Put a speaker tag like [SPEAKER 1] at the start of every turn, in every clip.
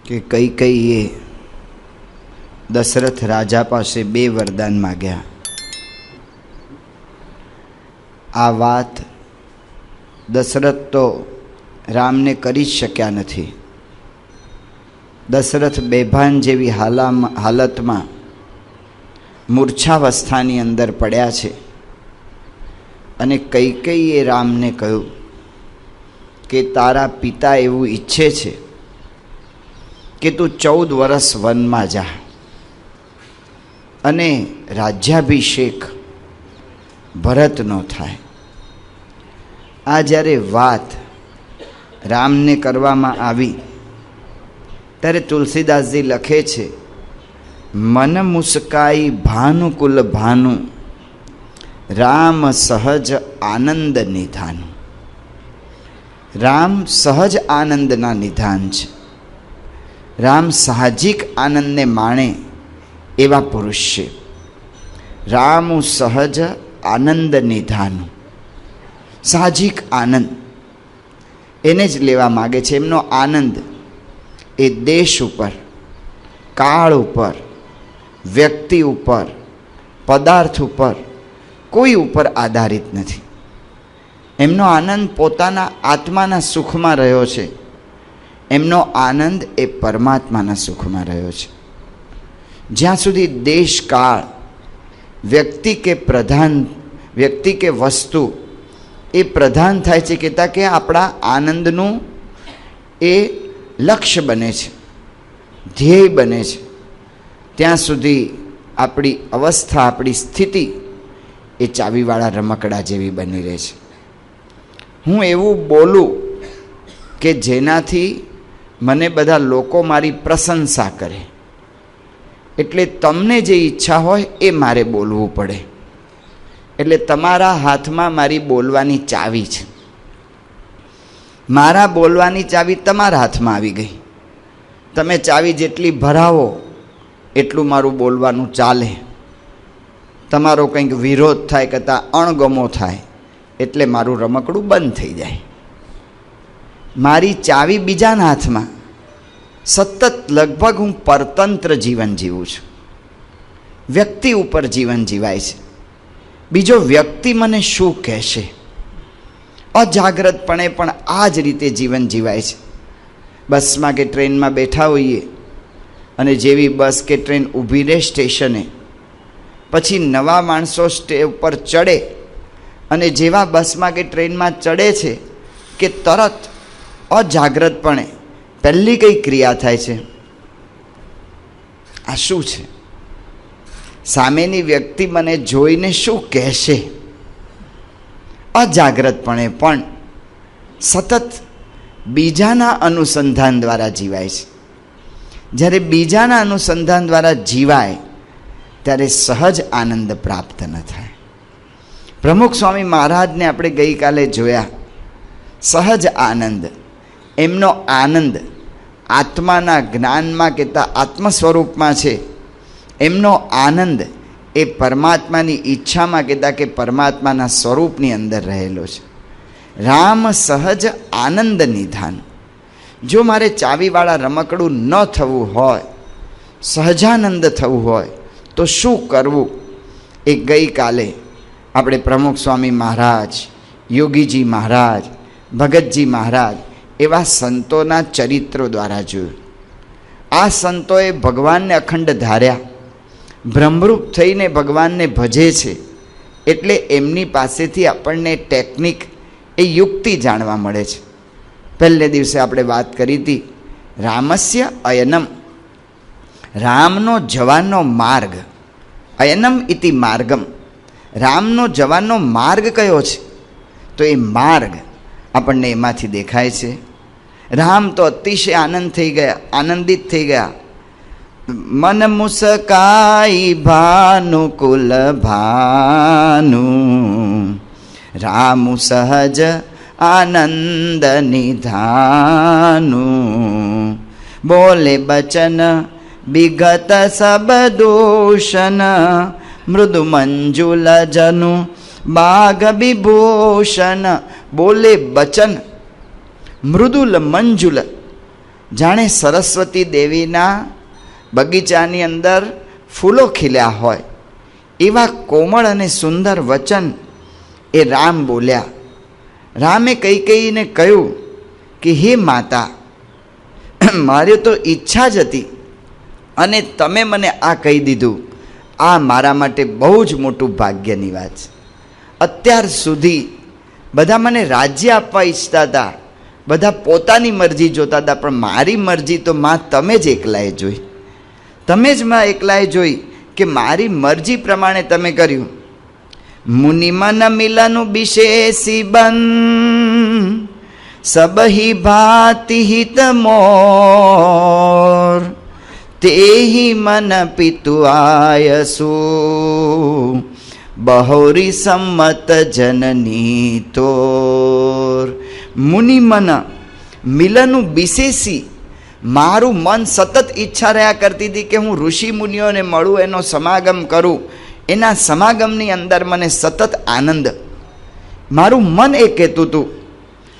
[SPEAKER 1] કે કૈકેયીએ દશરથ રાજા પાસે 2 વરદાન માગ્યા. આ વાત દશરથ તો રામને કરી જ શક્યા નથી. દશરથ બેભાન જેવી હાલતમાં મૂર્છાવસ્થાની અંદર પડ્યા છે અને કૈકેયીએ રામને કહ્યું કે તારા પિતા એવું ઈચ્છે છે કે તું 14 વર્ષ વનમાં જા અને રાજ્યાભિષેક ભરતનો થાય. આ જ્યારે વાત રામને કરવામાં આવી ત્યારે તુલસીદાસજી લખે છે, મન મુસ્કાઈ ભાનુકુલ ભાનુ રામ સહજ આનંદ નિધાન. રામ સહજ આનંદના નિધાન છે. રામ સાહજિક આનંદને માણે એવા પુરુષ છે. રામ સહજ આનંદ નિધાન, સાહજિક આનંદ એને જ લેવા માગે છે. એમનો આનંદ એ દેશ ઉપર, કાળ ઉપર, વ્યક્તિ ઉપર, પદાર્થ ઉપર, કોઈ ઉપર આધારિત નથી. એમનો આનંદ પોતાના આત્માના સુખમાં રહ્યો છે. એમનો આનંદ એ પરમાત્માના સુખમાં રહ્યો છે. જ્યાં સુધી દેશ કાળ, વ્યક્તિ કે વસ્તુ એ પ્રધાન થાય છે, કહેતા કે આપણા આનંદનું એ લક્ષ્ય બને છે, ધ્યેય બને છે, ત્યાં સુધી આપણી અવસ્થા, આપણી સ્થિતિ એ ચાવીવાળા રમકડા જેવી બની રહે છે. હું એવું બોલું કે જેનાથી મને બધા લોકો મારી પ્રશંસા કરે, એટલે તમને જે ઈચ્છા હોય એ મારે બોલવું પડે. એટલે તમારા હાથમાં મારી બોલવાની ચાવી છે. મારા બોલવાની ચાવી તમારા હાથમાં આવી ગઈ. તમે ચાવી જેટલી ભરાવો એટલું મારું બોલવાનું ચાલે. તમારો કંઈક વિરોધ થાય, કરતાં અણગમો થાય એટલે મારું રમકડું બંધ થઈ જાય. મારી ચાવી બીજાના હાથમાં. સતત લગભગ હું પરતંત્ર જીવન જીવું છું. વ્યક્તિ ઉપર જીવન જીવાય છે. બીજો વ્યક્તિ મને શું કહેશે, અજાગ્રતપણે પણ આ જ રીતે જીવન જીવાય છે. બસમાં કે ટ્રેનમાં બેઠા હોઈએ અને જેવી બસ કે ટ્રેન ઊભી રહે સ્ટેશને, પછી નવા માણસો સ્ટેજ પર ચડે અને જેવા બસમાં કે ટ્રેનમાં ચડે છે કે તરત અજાગ્રતપણે પહેલી કઈ ક્રિયા થાય છે, આ શું છે? સામેની વ્યક્તિ મને જોઈને શું કહેશે? અજાગ્રતપણે પણ સતત બીજાના અનુસંધાન દ્વારા જીવાય છે. જ્યારે બીજાના અનુસંધાન દ્વારા જીવાય ત્યારે સહજ આનંદ પ્રાપ્ત ન થાય. પ્રમુખ સ્વામી મહારાજને આપણે ગઈકાલે જોયા. સહજ આનંદ, એમનો આનંદ આત્માના જ્ઞાનમાં કહેતા આત્મ સ્વરૂપમાં છે. એમનો આનંદ એ પરમાત્માની ઈચ્છામાં કહેતા કે પરમાત્માના સ્વરૂપની અંદર રહેલો છે. રામ સહજ આનંદ નિધાન. જો મારે ચાવીવાળા રમકડું ન થવું હોય, સહજાનંદ થવું હોય તો શું કરવું? એ ગઈકાલે આપણે પ્રમુખ સ્વામી મહારાજ, યોગીજી મહારાજ, ભગતજી મહારાજ એવા સંતોના ચરિત્રો દ્વારા જોયું. આ સંતોએ ભગવાનને અખંડ ધાર્યા, બ્રહ્મરૂપ થઈને ભગવાનને ભજે છે. એટલે એમની પાસેથી આપણને ટેકનિક, એ યુક્તિ જાણવા મળે છે. પહેલે દિવસે આપણે વાત કરી હતી રામસ્ય અયનમ, રામનો જવાનો માર્ગ. અયનમ ઇતિ માર્ગમ, રામનો જવાનો માર્ગ કયો છે? તો એ માર્ગ આપણને એમાંથી દેખાય છે. રામ તો અતિશય આનંદિત થઈ ગયા. મન મુસ્કાઈ ભાનુકુલ ભાનુ રામ સહજ આનંદ નિધાનુ. બોલે બચન વિગત સબ દૂષણ મૃદુ મંજુલ જનુ બાગ વિભૂષણ. બોલે બચન મૃદુલ મંજુલ, જાણે સરસ્વતી દેવીના બગીચાની અંદર ફૂલો ખીલ્યા હોય એવા કોમળ અને સુંદર વચન એ રામ બોલ્યા. રામે કૈકેયીને કહ્યું કે હે માતા, મારી તો ઈચ્છા જ હતી અને તમે મને આ કહી દીધું, આ મારા માટે બહુ જ મોટું ભાગ્યની વાત છે. અત્યાર સુધી બધા મને રાજ્ય આપવા ઈચ્છતા હતા, બધા પોતાની મરજી જોતા હતા, પણ મારી મરજી તો માં તમે જ એકલાએ જોઈ. તમે જ માં એકલાએ જોઈ કે મારી મરજી પ્રમાણે તમે કર્યું. મુનિ મન મિલન વિશેષી બન સબહી ભાતિ હિત મોર તેહી મન પિતુ આયસુ બહોરી સંમત જનની તોર. મુનિ મન મિલનું વિશેષી, મારું મન સતત ઈચ્છા રહ્યા કરતી હતી કે હું ઋષિ મુનિઓને મળું, એનો સમાગમ કરું. એના સમાગમની અંદર મને સતત આનંદ, મારું મન એ કહેતું હતું.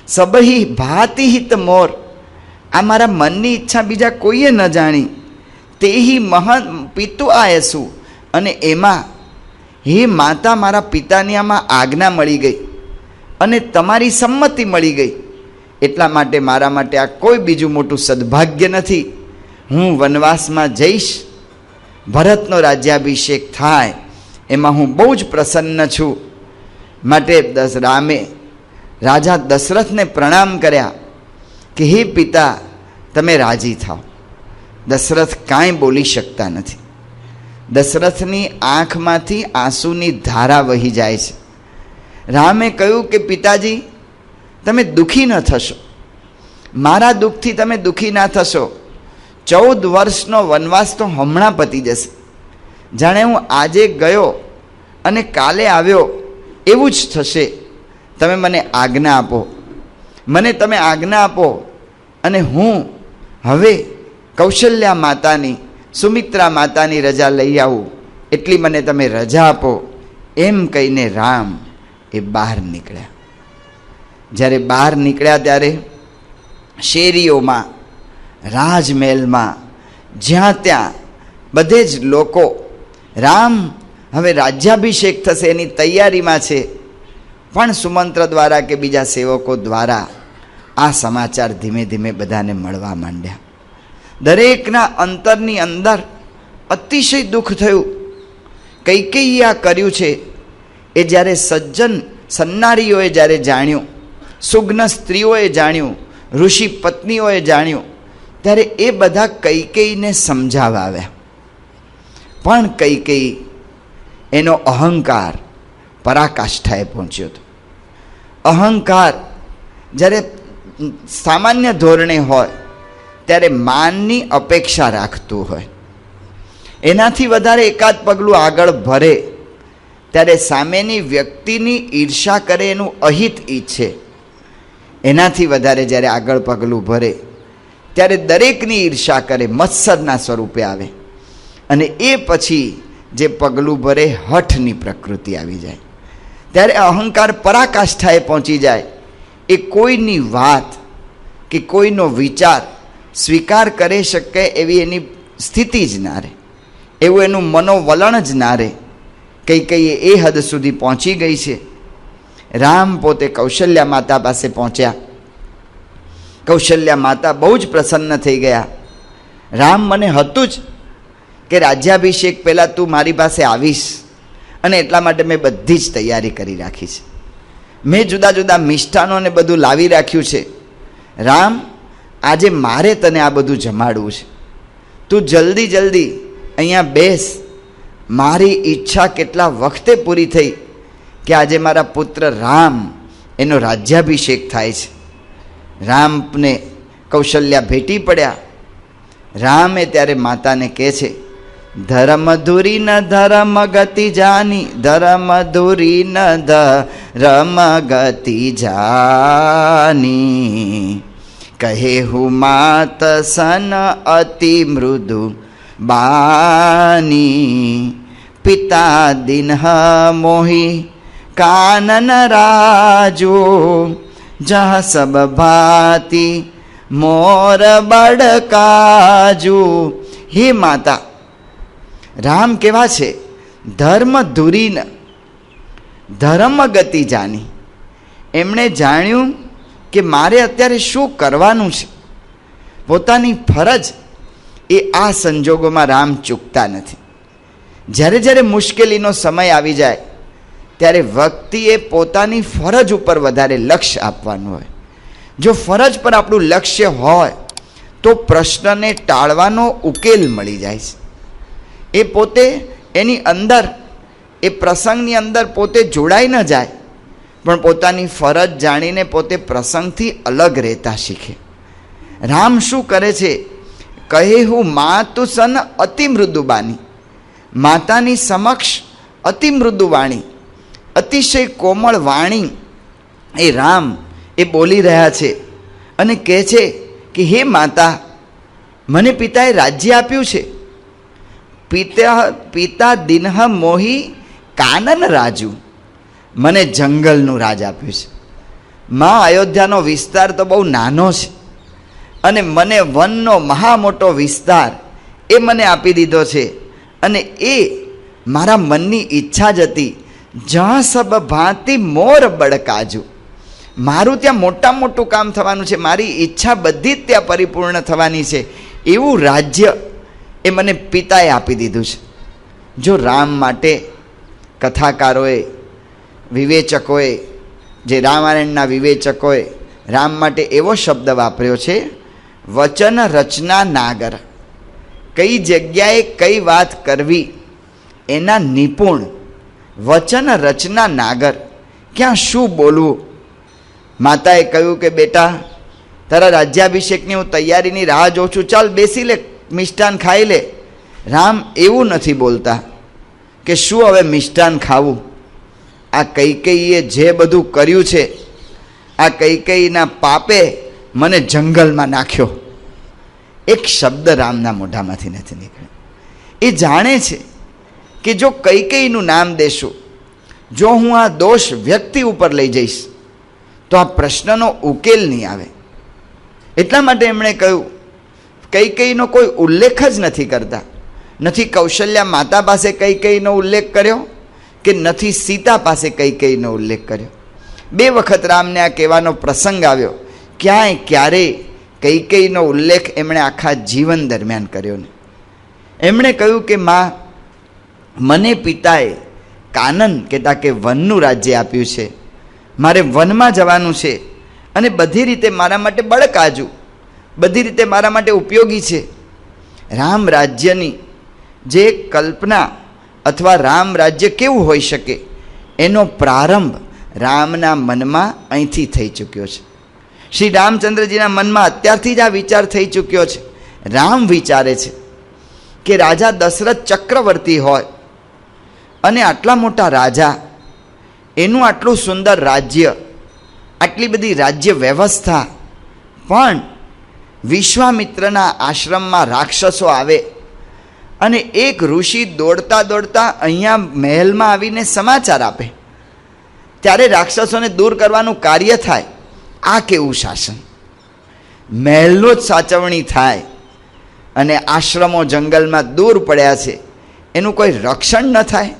[SPEAKER 1] સબહી ભાતિ હિત મોર, આ મારા મનની ઈચ્છા બીજા કોઈએ ન જાણી. તેહી મહન પિતુ આયસુ, અને એમાં હે માતા મારા પિતાની આમાં આજ્ઞા મળી ગઈ અને તમારી સંમતિ મળી ગઈ. એટલા માટે મારા માટે આ કોઈ બીજું મોટું સદભાગ્ય નથી. હું વનવાસમાં જઈશ, ભરતનો રાજ્યાભિષેક થાય એમાં હું બહુ જ પ્રસન્ન છું. માટે રામે રાજા દશરથને પ્રણામ કર્યા કે હે પિતા, તમે રાજી થાઓ. દશરથ કાંઈ બોલી શકતા નથી. દશરથની આંખમાંથી આંસુની ધારા વહી જાય છે. રામે કહ્યું કે પિતાજી, તમે દુઃખી ન થશો, મારા દુઃખથી તમે દુઃખી ના થશો. 14 વર્ષનો વનવાસ તો હમણાં પતી જશે. જાણે હું આજે ગયો અને કાલે આવ્યો એવું જ થશે. તમે મને આજ્ઞા આપો, મને તમે આજ્ઞા આપો અને હું હવે કૌશલ્યા માતાની, સુમિત્રા માતાની રજા લઈ આવું, એટલી મને તમે રજા આપો. એમ કહીને રામ એ બહાર નીકળ્યા. જ્યારે બહાર નીકળ્યા ત્યારે શેરીઓમાં, રાજમહેલમાં, જ્યાં ત્યાં બધે જ લોકો રામ હવે રાજ્યાભિષેક થશે એની તૈયારીમાં છે. પણ સુમંત્ર દ્વારા કે બીજા સેવકો દ્વારા આ સમાચાર ધીમે ધીમે બધાને મળવા માંડ્યા. દરેકના અંતરની અંદર અતિશય દુઃખ થયું. કૈકેયીએ આ કર્યું છે એ જ્યારે સજ્જન સન્નારીઓએ જ્યારે જાણ્યું, સુગ્ન સ્ત્રીઓએ જાણ્યું, ઋષિ પત્નીઓએ જાણ્યું, ત્યારે એ બધા કૈકેયીને સમજાવવા આવ્યા. પણ કૈકેયી, એનો અહંકાર પરાકાષ્ઠાએ પહોંચ્યો હતો. અહંકાર જ્યારે સામાન્ય ધોરણે હોય ત્યારે માનની અપેક્ષા રાખતું હોય, એનાથી વધારે એકાદ પગલું આગળ ભરે ત્યારે સામેની વ્યક્તિની ઈર્ષા કરે, એનું અહિત ઈચ્છે. એનાથી વધારે જ્યારે આગળ પગલું ભરે ત્યારે દરેકની ઈર્ષા કરે, મત્સરના સ્વરૂપે આવે. અને એ પછી જે પગલું ભરે હઠની પ્રકૃતિ આવી જાય, ત્યારે અહંકાર પરાકાષ્ઠાએ પહોંચી જાય. એ કોઈની વાત કે કોઈનો વિચાર સ્વીકાર કરી શકે એવી એની સ્થિતિ જ ના રહે, એવું એનું મનોવલણ જ ના રહે. કૈકેયી એ હદ સુધી પહોંચી ગઈ છે. રામ પોતે કૌશલ્યા માતા પાસે પહોંચ્યા. કૌશલ્યા માતા બહુ જ પ્રસન્ન થઈ ગયા. રામ, મને હતું જ કે રાજ્યાભિષેક પહેલાં તું મારી પાસે આવીશ, અને એટલા માટે મેં બધી જ તૈયારી કરી રાખી છે. મેં જુદા જુદા મિષ્ટાનોને બધું લાવી રાખ્યું છે. રામ, આજે મારે તને આ બધું જમાડવું છે. તું જલ્દી જલ્દી અહીંયા બેસ. મારી ઈચ્છા કેટલા વખતે પૂરી થઈ કે આજે મારા પુત્ર રામ, એનો રાજ્યાભિષેક થાય છે. રામને કૌશલ્યા ભેટી પડ્યા. રામે ત્યારે માતાને કહે છે, ધર્મ ધુરી ન ધર્મ ગતિ જાની, ધર્મ ધુરી ન ધર્મ ગતિ જાની, કહે હું માત સન અતિ મૃદુ બાની, પિતા દિન્હ મોહી કાનન રાજુ, જહ સબ ભાતી મોર બડકાજુ. હે માતા, રામ કેવા છે? ધર્મ ધુરીન ધર્મ ગતિ જાની. એમણે જાણ્યું કે મારે અત્યારે શું કરવાનું છે. પોતાની ફરજ એ આ સંજોગોમાં રામ ચૂકતા નથી. જ્યારે જ્યારે મુશ્કેલીનો સમય આવી જાય ત્યારે વ્યક્તિએ પોતાની ફરજ ઉપર વધારે લક્ષ્ય આપવાનું હોય. જો ફરજ પર આપણું લક્ષ્ય હોય તો પ્રશ્નને ટાળવાનો ઉકેલ મળી જાય છે. એ પોતે એની અંદર, એ પ્રસંગની અંદર પોતે જોડાઈ ન જાય, પણ પોતાની ફરજ જાણીને પોતે પ્રસંગથી અલગ રહેતા શીખે. રામ શું કરે છે? કહે હું માતુ સન અતિ મૃદુબાની. માતાની સમક્ષ અતિ મૃદુ વાણી, અતિશય કોમળ વાણી એ રામ એ બોલી રહ્યા છે અને કહે છે કે હે માતા, મને પિતાએ રાજ્ય આપ્યું છે. પિતા દિનહ મોહી કાનન રાજુ. મને જંગલનું રાજ આપ્યું છે. માં, અયોધ્યાનો વિસ્તાર તો બહુ નાનો છે અને મને વનનો મહા મોટો વિસ્તાર એ મને આપી દીધો છે. અને એ મારા મનની ઈચ્છા જ હતી. જ્યાં સબ ભાંતિ મોર બડકાજુ. મારું ત્યાં મોટામાં મોટું કામ થવાનું છે, મારી ઈચ્છા બધી જ ત્યાં પરિપૂર્ણ થવાની છે. એવું રાજ્ય એ મને પિતાએ આપી દીધું છે. જો રામ માટે કથાકારોએ, વિવેચકોએ, જે રામાયણના વિવેચકોએ રામ માટે એવો શબ્દ વાપર્યો છે, વચન રચના નાગર. કઈ જગ્યાએ કઈ વાત કરવી એના નિપુણ. વચન રચના નાગર, ક્યાં શું બોલવું. માતાએ કહ્યું કે બેટા, તારા રાજ્યાભિષેકની હું તૈયારીની રાહ જોઉં છું, ચાલ બેસી લે, મિષ્ટાન ખાઈ લે. રામ એવું નથી બોલતા કે શું હવે મિષ્ટાન ખાવું. આ કૈકેયીએ જે બધું કર્યું છે, આ કૈકેયીના પાપે મને જંગલમાં નાખ્યો. એક શબ્દ રામના મોઢામાંથી નથી નીકળ્યો. એ જાણે છે કે જો કૈકેયીનું નામ દેશું, જો હું આ દોષ વ્યક્તિ ઉપર લઈ જઈશ તો આ પ્રશ્નનો ઉકેલ નહીં આવે. એટલા માટે એમણે કહ્યું, કૈકેયીનો કોઈ ઉલ્લેખ જ નથી કરતા. નથી કૌશલ્યા માતા પાસે કૈકેયીનો ઉલ્લેખ કર્યો કે નથી સીતા પાસે કૈકેયીનો ઉલ્લેખ કર્યો. 2 વખત રામને આ કહેવાનો પ્રસંગ આવ્યો. ક્યાંય ક્યારેય કૈકેયીનો ઉલ્લેખ એમણે આખા જીવન દરમિયાન કર્યો નહીં. એમણે કહ્યું કે માં, મને પિતાએ કાનન કહેતા કે વનનું રાજ્ય આપ્યું છે. મારે વનમાં જવાનું છે અને બધી રીતે મારા માટે બળકાજુ, બધી રીતે મારા માટે ઉપયોગી છે. રામ રાજ્યની જે કલ્પના અથવા રામ રાજ્ય કેવું હોઈ શકે એનો પ્રારંભ રામના મનમાં અહીંથી થઈ ચૂક્યો છે. શ્રી રામચંદ્રજીના મનમાં અત્યારથી જ આ વિચાર થઈ ચૂક્યો છે. રામ વિચારે છે કે રાજા દશરથ ચક્રવર્તી હોય અને આટલા મોટા રાજા, એનું આટલું સુંદર રાજ્ય, આટલી બધી રાજ્ય વ્યવસ્થા, પણ વિશ્વામિત્રના આશ્રમમાં રાક્ષસો આવે અને એક ઋષિ દોડતા દોડતા અહીંયા મહેલમાં આવીને સમાચાર આપે, ત્યારે રાક્ષસોને દૂર કરવાનું કાર્ય થાય. આ કેવું શાસન! મહેલનો જ સાચવણી થાય અને આશ્રમો જંગલમાં દૂર પડ્યા છે, એનું કોઈ રક્ષણ ન થાય.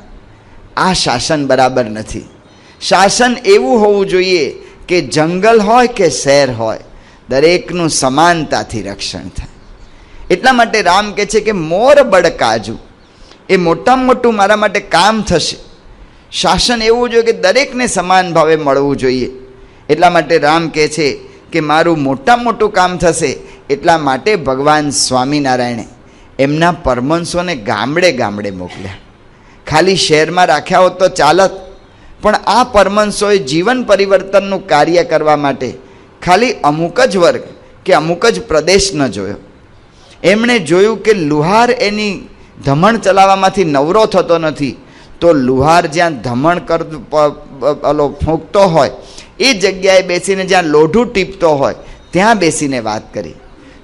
[SPEAKER 1] આ શાસન બરાબર નથી. શાસન એવું હોવું જોઈએ કે જંગલ હોય કે શહેર હોય, દરેકનું સમાનતાથી રક્ષણ થાય. એટલા માટે રામ કહે છે કે મોર બડકાજુ, એ મોટામાં મોટું મારા માટે કામ થશે. શાસન એવું જોઈએ કે દરેકને સમાન ભાવે મળવું જોઈએ. એટલા માટે રામ કહે છે કે મારું મોટામાં મોટું કામ થશે. એટલા માટે ભગવાન સ્વામિનારાયણે એમના પરમહંસોને ગામડે ગામડે મોકલ્યા. ખાલી શહેરમાં રાખ્યા હોત તો ચાલત, પણ આ પરમહંસોએ જીવન પરિવર્તનનું કાર્ય કરવા માટે ખાલી અમુક જ વર્ગ કે અમુક જ પ્રદેશ ન જોયો. એમણે જોયું કે લુહાર એની ધમણ ચલાવવામાંથી નવરો થતો નથી, તો લુહાર જ્યાં ધમણ ફૂંકતો હોય એ જગ્યાએ બેસીને, જ્યાં લોઢું ટીપતો હોય ત્યાં બેસીને વાત કરી.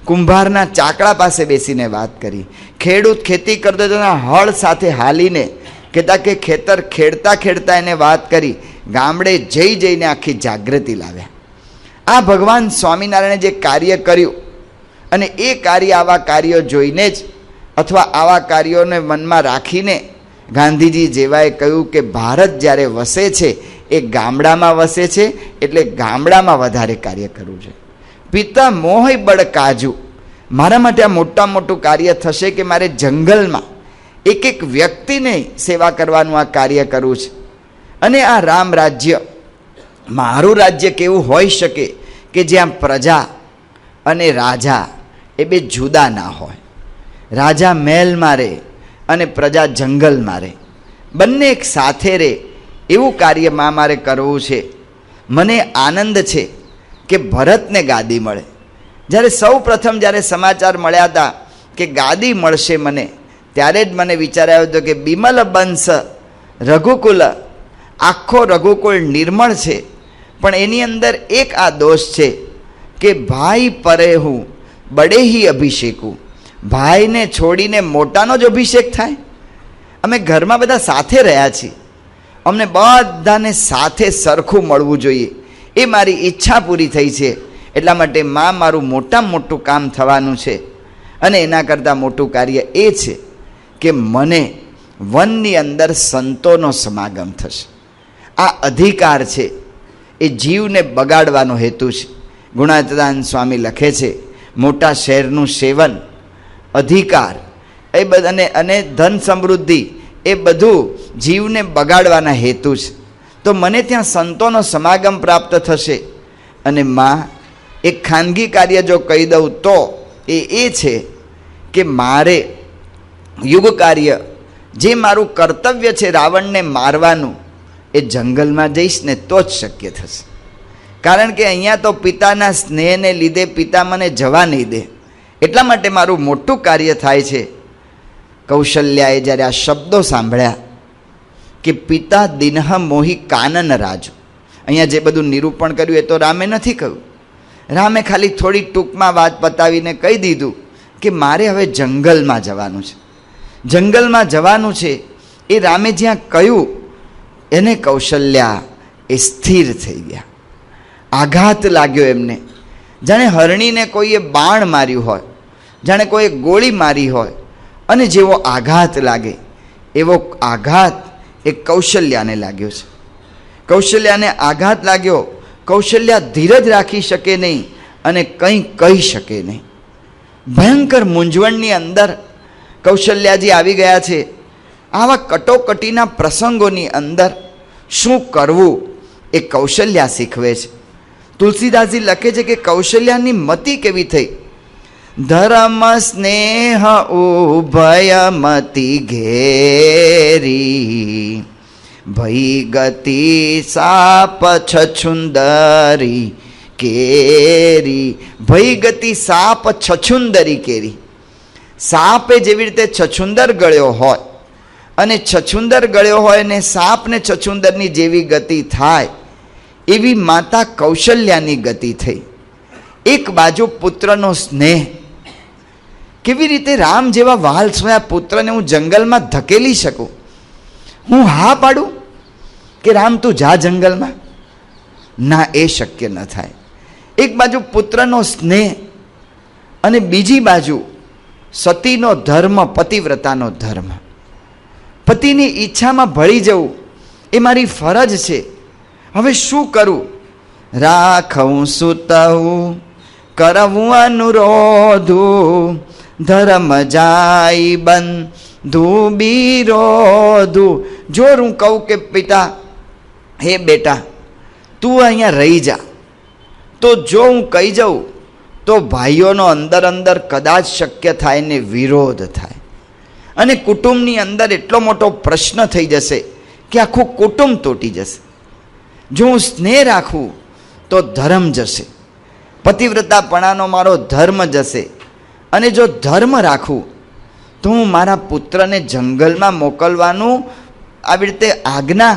[SPEAKER 1] કુંભારના ચાકડા પાસે બેસીને વાત કરી. ખેડૂત ખેતી કરતો તેના હળ સાથે હાલીને કહેતા કે ખેતર ખેડતા ખેડતા એને વાત કરી. ગામડે જઈને આખી જાગૃતિ લાવ્યા. આ ભગવાન સ્વામિનારાયણે જે કાર્ય કર્યું અને એ કાર્ય, આવા કાર્યો જોઈને જ અથવા આવા કાર્યોને મનમાં રાખીને ગાંધીજી જેવાએ કહ્યું કે ભારત જ્યારે વસે છે એ ગામડામાં વસે છે, એટલે ગામડામાં વધારે કાર્ય કરવું છે. પિતા મોહય બળ કાજુ, મારા માટે આ મોટું કાર્ય થશે કે મારે જંગલમાં એક એક વ્યક્તિને સેવા કરવાનું આ કાર્ય કરવું છે. અને આ રામ રાજ્ય, મારું રાજ્ય કેવું હોઈ શકે કે જ્યાં પ્રજા અને રાજા એ બે જુદા ના હોય. રાજા મહેલમાં રહે અને પ્રજા જંગલમાં રહે, બંને એક સાથે રહે, એવું કાર્ય મારે કરવું છે. મને આનંદ છે કે ભરતને ગાદી મળે. જ્યારે સૌ પ્રથમ જ્યારે સમાચાર મળ્યા હતા કે ગાદી મળશે મને, ત્યારે જ મને વિચાર આવ્યો હતો કે બિમલ બંશ રઘુકુલ, આખો રઘુકુળ નિર્મળ છે, પણ એની અંદર એક આ દોષ છે કે ભાઈ પરે હું બડેહી અભિષેકું, ભાઈને છોડીને મોટાનો જ અભિષેક થાય. અમે ઘરમાં બધા સાથે રહ્યા છીએ, અમને બધાને સાથે સરખું મળવું જોઈએ, એ મારી ઈચ્છા પૂરી થઈ છે. એટલા માટે મારું મોટું કામ થવાનું છે. અને એના કરતાં મોટું કાર્ય એ છે કે મને વનની અંદર સંતોનો સમાગમ થશે. આ અધિકાર છે, એ જીવને બગાડવાનો હેતુ છે. ગુણાતીતાનંદ સ્વામી લખે છે, મોટા શહેરનું સેવન, અધિકાર એ બધા અને ધન સમૃદ્ધિ એ બધું જીવને બગાડવાના હેતુ છે. તો મને ત્યાં સંતોનો સમાગમ પ્રાપ્ત થશે. અને એક ખાનગી કાર્ય જો કહી દઉં તો એ છે કે મારે યુગ કાર્ય, જે મારું કર્તવ્ય છે રાવણને મારવાનું, એ જંગલમાં જઈશ ને તો જ શક્ય થશે. કારણ કે અહીંયા તો પિતાના સ્નેહને લીધે પિતા મને જવા નહીં દે, એટલા માટે મારું મોટું કાર્ય થાય છે. કૌશલ્યાએ જ્યારે આ શબ્દો સાંભળ્યા કે પિતા દિનહ મોહી કાનન રાજુ, અહીંયા જે બધું નિરૂપણ કર્યું એ તો રામે નથી કહ્યું. રામે ખાલી થોડી ટૂંકમાં વાત પતાવીને કહી દીધું કે મારે હવે જંગલમાં જવાનું છે. જંગલમાં જવાનું છે એ રામે જ્યાં કહ્યું એને કૌશલ્યા એ સ્થિર થઈ ગયા. આઘાત લાગ્યો એમને, જાણે હરણીને કોઈએ બાણ માર્યું હોય, જાણે કોઈએ ગોળી મારી હોય, અને જેવો આઘાત લાગે એવો આઘાત એ કૌશલ્યાને લાગ્યો છે. કૌશલ્યાને આઘાત લાગ્યો. કૌશલ્યા ધીરજ રાખી શકે નહીં અને કંઈ કહી શકે નહીં. ભયંકર મૂંઝવણની અંદર કૌશલ્યાજી આવી ગયા છે. આવા કટોકટીના પ્રસંગોની અંદર શું કરવું એ કૌશલ્યા શીખવે છે. તુલસીદાસજી લખે છે કે કૌશલ્યાની મતિ કેવી થઈ. ધર્મ સ્નેહ ઉભય મતિ ઘેરી, ભઈ ગતિ સાપ છછુંદરી કેરી. ભઈ ગતિ સાપ છછુંદરી કેરી. સાપે જેવી રીતે છછુંદર ગળ્યો હોય અને છછુંદર ગળ્યો હોય ને સાપને છછુંદરની જેવી ગતિ થાય, એવી માતા કૌશલ્યાની ગતિ થઈ. એક બાજુ પુત્રનો સ્નેહ, કેવી રીતે રામ જેવા વાલ સોયા પુત્રને હું જંગલમાં ધકેલી શકું? હું હા પાડું કે રામ તું જા જંગલમાં? ના, એ શક્ય ન થાય. એક બાજુ પુત્રનો સ્નેહ અને બીજી બાજુ સતીનો ધર્મ, પતિવ્રતાનો ધર્મ. પતિની ઈચ્છામાં ભળી જવું એ મારી ફરજ છે. હવે શું કરું? રાખવું સુતવું, કરવું અનુરોધું, ધર્મ જાય બંધુ બિરોધું. જો હું કહું કે પિતા, હે બેટા તું અહીંયા રહી જા, તો જો હું કહી જાઉં તો ભાઈઓનો અંદર અંદર કદાચ શક્ય થાય ને વિરોધ થાય, અને કુટુંબની અંદર એટલો મોટો પ્રશ્ન થઈ જશે કે આખું કુટુંબ તૂટી જશે. જો હું સ્નેહ રાખું તો ધર્મ જશે, પતિવ્રતાપણાનો મારો ધર્મ જશે. અને જો ધર્મ રાખું તો હું મારા પુત્રને જંગલમાં મોકલવાનું આવી રીતે આજ્ઞા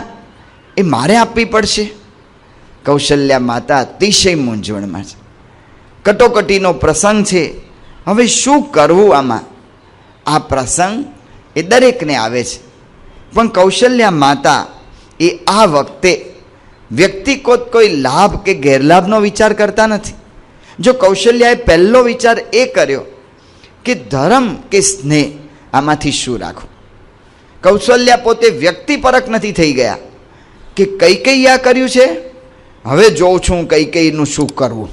[SPEAKER 1] એ મારે આપવી પડશે. કૌશલ્યા માતા અતિશય મૂંઝવણમાં છે. કટોકટીનો પ્રસંગ છે. હવે શું કરવું આમાં? આ પ્રસંગ એ દરેકને આવે છે, પણ કૌશલ્યા માતા એ આ વખતે વ્યક્તિ કોઈ લાભ કે ગેરલાભનો વિચાર કરતા નથી. જો કૌશલ્યાએ પહેલો વિચાર એ કર્યો કે ધર્મ કે સ્નેહ, આમાંથી શું રાખવું. કૌશલ્યા પોતે વ્યક્તિપરક નથી થઈ ગયા કે કૈકેયી આ કર્યું છે, હવે જોઉં છું કૈકેયીનું શું કરવું.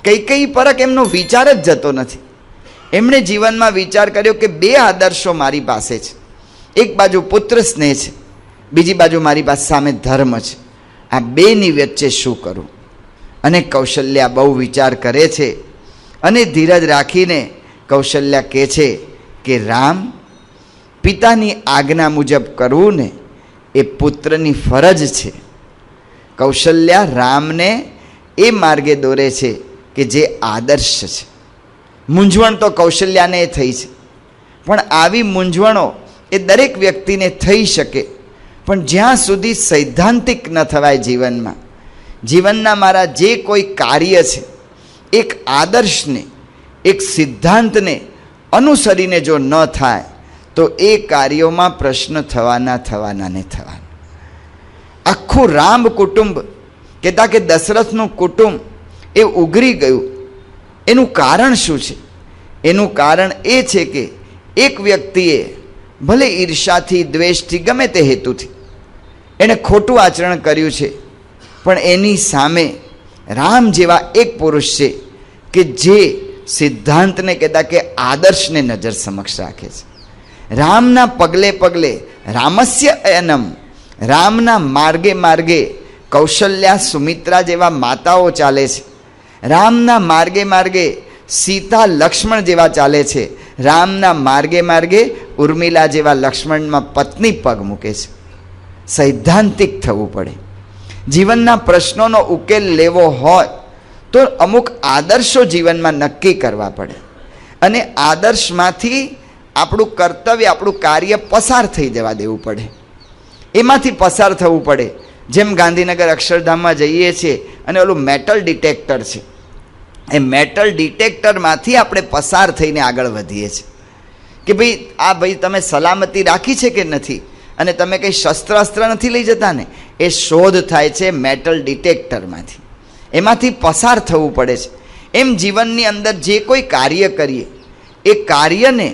[SPEAKER 1] કૈકેયી પરક એમનો વિચાર જ જતો નથી. એમણે જીવનમાં વિચાર કર્યો કે બે આદર્શો મારી પાસે છે. એક બાજુ પુત્ર સ્નેહ છે, બીજી બાજુ મારી પાસે સામે ધર્મ છે. આ બેની વચ્ચે શું કરું. અને કૌશલ્યા બહુ વિચાર કરે છે અને ધીરજ રાખીને કૌશલ્યા કહે છે કે રામ, પિતાની આજ્ઞા મુજબ કરવું ને એ પુત્રની ફરજ છે. કૌશલ્યા રામને એ માર્ગે દોરે છે કે જે આદર્શ છે. મૂંઝવણ તો કૌશલ્યાને થઈ છે, પણ આવી મૂંઝવણો એ દરેક વ્યક્તિને થઈ શકે, પણ જ્યાં સુધી સૈદ્ધાંતિક ન થવાય જીવનમાં, જીવનના મારા જે કોઈ કાર્ય છે એક આદર્શને, એક સિદ્ધાંતને અનુસરીને જો ન થાય તો એ કાર્યોમાં પ્રશ્ન થવાના ને થવાના. આખું રામ કુટુંબ કહેતા કે દશરથનું કુટુંબ એ ઉઘરી ગયું. એનું કારણ શું છે? એનું કારણ એ છે કે એક વ્યક્તિએ ભલે ઈર્ષાથી, દ્વેષથી, ગમે તે હેતુથી એણે ખોટું આચરણ કર્યું છે, પણ એની સામે રામ જેવા એક પુરુષ છે કે જે સિદ્ધાંતને કહેતા કે આદર્શને નજર સમક્ષ રાખે છે. રામના પગલે પગલે, રામસ્ય અયનમ, રામના માર્ગે માર્ગે કૌશલ્યા, સુમિત્રા જેવા માતાઓ ચાલે છે. રામના માર્ગે માર્ગે સીતા, લક્ષ્મણ જેવા ચાલે છે. રામના માર્ગે માર્ગે ઉર્મિલા જેવા લક્ષ્મણમાં પત્ની પગ મૂકે છે. સૈદ્ધાંતિક થવું પડે. જીવનના પ્રશ્નોનો ઉકેલ લેવો હોય તો અમુક આદર્શો જીવનમાં નક્કી કરવા પડે, અને આદર્શમાંથી આપણું કર્તવ્ય, આપણું કાર્ય પસાર થઈ જવા દેવું પડે. એમાંથી પસાર થવું પડે. જેમ ગાંધીનગર અક્ષરધામમાં જઈએ છીએ અને ઓલું મેટલ ડિટેક્ટર છે, એ મેટલ ડિટેક્ટરમાંથી આપણે પસાર થઈને આગળ વધીએ છીએ કે ભાઈ તમે સલામતી રાખી છે કે નથી, અને તમે કંઈ શસ્ત્ર અસ્ત્ર નથી લઈ જતા ને, એ શોધ થાય છે મેટલ ડિટેક્ટરમાંથી. એમાંથી પસાર થવું પડે છે. એમ જીવનની અંદર જે કોઈ કાર્ય કરીએ એ કાર્યને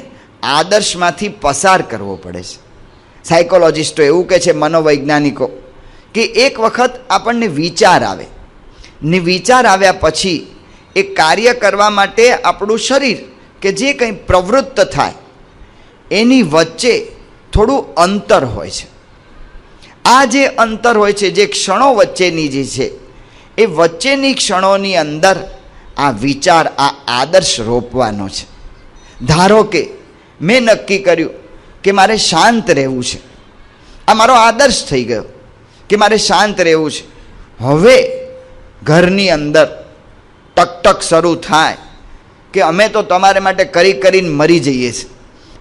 [SPEAKER 1] આદર્શમાંથી પસાર કરવો પડે છે. સાયકોલોજિસ્ટો એવું કહે છે, મનોવૈજ્ઞાનિકો, કે એક વખત આપણને વિચાર આવે ને વિચાર આવ્યા પછી એ કાર્ય કરવા માટે આપણું શરીર કે જે કંઈ પ્રવૃત્ત થાય એની વચ્ચે થોડું અંતર હોય છે. આ જે અંતર હોય છે, જે ક્ષણો વચ્ચેની જે છે, એ વચ્ચેની ક્ષણોની અંદર આ વિચાર, આ આદર્શ રોપવાનો છે. ધારો કે મેં નક્કી કર્યું કે મારે શાંત રહેવું છે. આ મારો આદર્શ થઈ ગયો કે મારે શાંત રહેવું છે. હવે ઘરની અંદર ટકટક શરૂ થાય કે અમે તો તમારે માટે કરીને મરી જઈએ છીએ,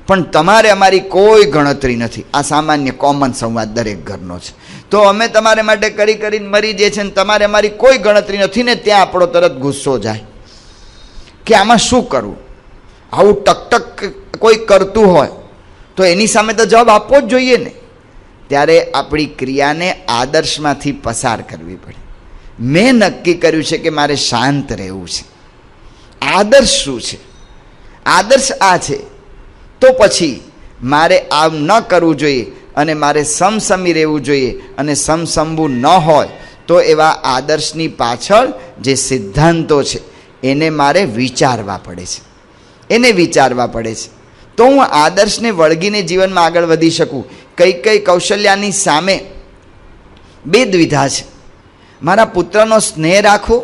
[SPEAKER 1] પણ તમારે અમારી કોઈ ગણતરી નથી. આ સામાન્ય કોમન સંવાદ દરેક ઘરનો છે. તો અમે તમારે માટે કરીને મરી જઈએ છીએ ને તમારે અમારી કોઈ ગણતરી નથી. ને ત્યાં આપણો તરત ગુસ્સો જાય કે આમાં શું કરવું. આવું ટકટક કોઈ કરતું હોય તો એની સામે તો જવાબ આપવો જ જોઈએ ને. ત્યારે આપણી ક્રિયાને આદર્શમાંથી પસાર કરવી પડે. મેં નક્કી કર્યું છે કે મારે શાંત રહેવું છે. આદર્શ શું છે? આદર્શ આ છે, તો પછી મારે આમ ન કરવું જોઈએ અને મારે સમસમી રહેવું જોઈએ. અને સમસમવું ન હોય તો એવા આદર્શની પાછળ જે સિદ્ધાંતો છે એને મારે વિચારવા પડે છે. એને વિચારવા પડે છે તો હું આદર્શને વળગીને જીવનમાં આગળ વધી શકું. કઈ કૌશલ્યાની સામે બે દ્વિધા છે. મારા પુત્રનો સ્નેહ રાખું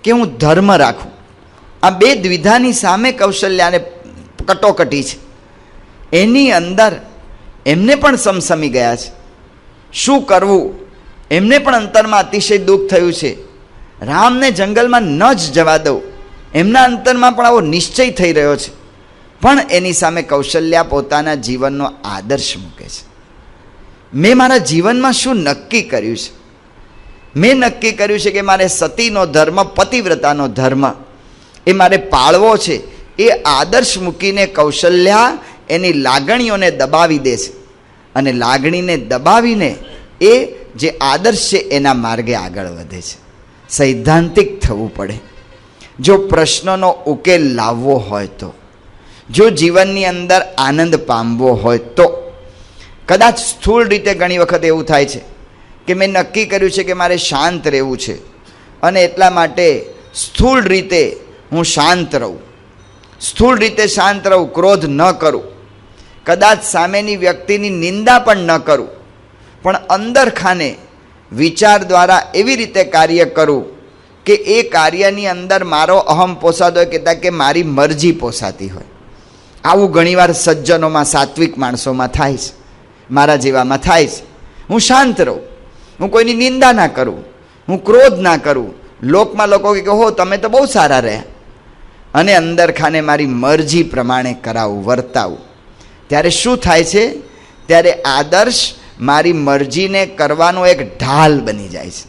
[SPEAKER 1] કે હું ધર્મ રાખું. આ બે દ્વિધાની સામે કૌશલ્યાને કટોકટી છે. એની અંદર એમને પણ સમસમી ગયા છે. શું કરવું એમને પણ અંતરમાં અતિશય દુઃખ થયું છે. રામને જંગલમાં ન જ જવા દઉં, એમના અંતરમાં પણ આવો નિશ્ચય થઈ રહ્યો છે. પણ એની સામે કૌશલ્યા પોતાના જીવનનો આદર્શ મૂકે છે. મેં મારા જીવનમાં શું નક્કી કર્યું છે? મેં નક્કી કર્યું છે કે મારે સતીનો ધર્મ, પતિવ્રતાનો ધર્મ એ મારે પાળવો છે. એ આદર્શ મૂકીને કૌશલ્યા એની લાગણીઓને દબાવી દે છે, અને લાગણીને દબાવીને એ જે આદર્શ છે એના માર્ગે આગળ વધે છે. સૈદ્ધાંતિક થવું પડે. જો પ્રશ્નનો ઉકેલ લાવવો હોય તો, જો જીવનની અંદર આનંદ પામવો હોય તો. કદાચ સ્થૂળ રીતે ઘણી વખત એવું થાય છે કે મેં નક્કી કર્યું છે કે મારે શાંત રહેવું છે અને એટલા માટે સ્થૂળ રીતે હું શાંત રહું, સ્થૂળ રીતે શાંત રહું, ક્રોધ ન કરું, કદાચ સામેની વ્યક્તિની નિંદા પણ ન કરું, પણ અંદર ખાને વિચાર દ્વારા એવી રીતે કાર્ય કરું કે એ કાર્યની અંદર મારો અહમ પોસાતો હોય કહેતા કે મારી મરજી પોસાતી હોય. આવું ઘણીવાર સજ્જનોમાં, સાત્વિક માણસોમાં થાય છે, મારા જેવામાં થાય છે. હું શાંત રહું, હું કોઈની નિંદા ના કરું, હું ક્રોધ ના કરું. લોકમાં લોકો કહે હો તમે તો બહુ સારા રહ્યા, અને અંદર ખાને મારી મરજી પ્રમાણે કરાવું, વર્તાવું. ત્યારે શું થાય છે? ત્યારે આદર્શ મારી મરજીને કરવાનો એક ઢાલ બની જાય છે.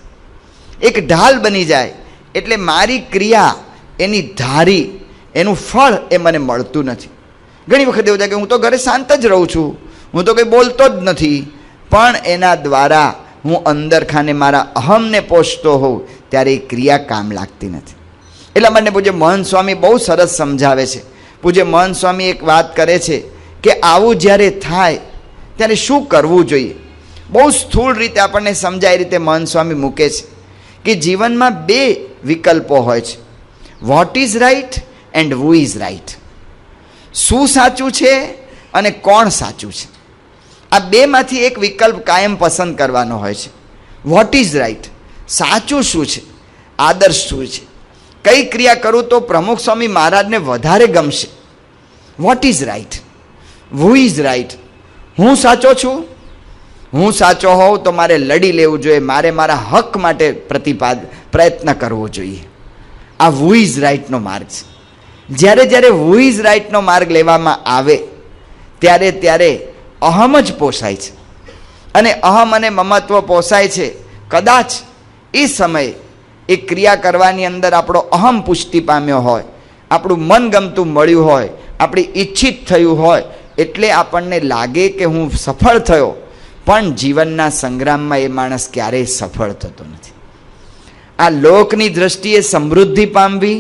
[SPEAKER 1] એક ઢાલ બની જાય એટલે મારી ક્રિયા, એની ધારી, એનું ફળ એ મને મળતું નથી. ઘણી વખત એવું થાય કે હું તો ઘરે શાંત જ રહું છું, હું તો કંઈ બોલતો જ નથી, પણ એના દ્વારા હું અંદર ખાને મારા અહમને પોષતો હોઉં ત્યારે એ ક્રિયા કામ લાગતી નથી. એટલા માટે પૂજ્ય મહંત સ્વામી બહુ સરસ સમજાવે છે. પૂજ્ય મહંત સ્વામી એક વાત કરે છે કે આવું જ્યારે થાય ત્યારે શું કરવું જોઈએ. બહુ સ્થૂળ રીતે આપણને સમજાય રીતે મહંત સ્વામી મૂકે છે કે જીવનમાં બે વિકલ્પો હોય છે, what is right and who is right. શું સાચું છે અને કોણ સાચું છે. આ બેમાંથી એક વિકલ્પ કાયમ પસંદ કરવાનો હોય છે. વોટ ઇઝ રાઇટ, સાચું શું છે, આદર્શ શું છે, કઈ ક્રિયા કરું તો પ્રમુખ સ્વામી મહારાજને વધારે ગમશે. What is right, who is right, હું સાચો છું. હું સાચો હોઉં તો મારે લડી લેવું જોઈએ, મારે મારા હક માટે પ્રયત્ન કરવો જોઈએ. આ હુ ઇઝ રાઇટનો માર્ગ છે. જ્યારે જ્યારે હુ ઇઝ રાઇટનો માર્ગ લેવામાં આવે ત્યારે ત્યારે અહમ જ પોસાય છે, અને અહમ અને મમત્વ પોસાય છે. કદાચ એ સમયે એ ક્રિયા કરવાની અંદર આપણો અહમ પુષ્ટિ પામ્યો હોય, આપણું મનગમતું મળ્યું હોય, આપણી ઈચ્છિત થયું હોય, એટલે આપણને લાગે કે હું સફળ થયો, પણ જીવનના સંગ્રામમાં એ માણસ ક્યારેય સફળ થતો નથી. આ લોકની દ્રષ્ટિએ સમૃદ્ધિ પામવી,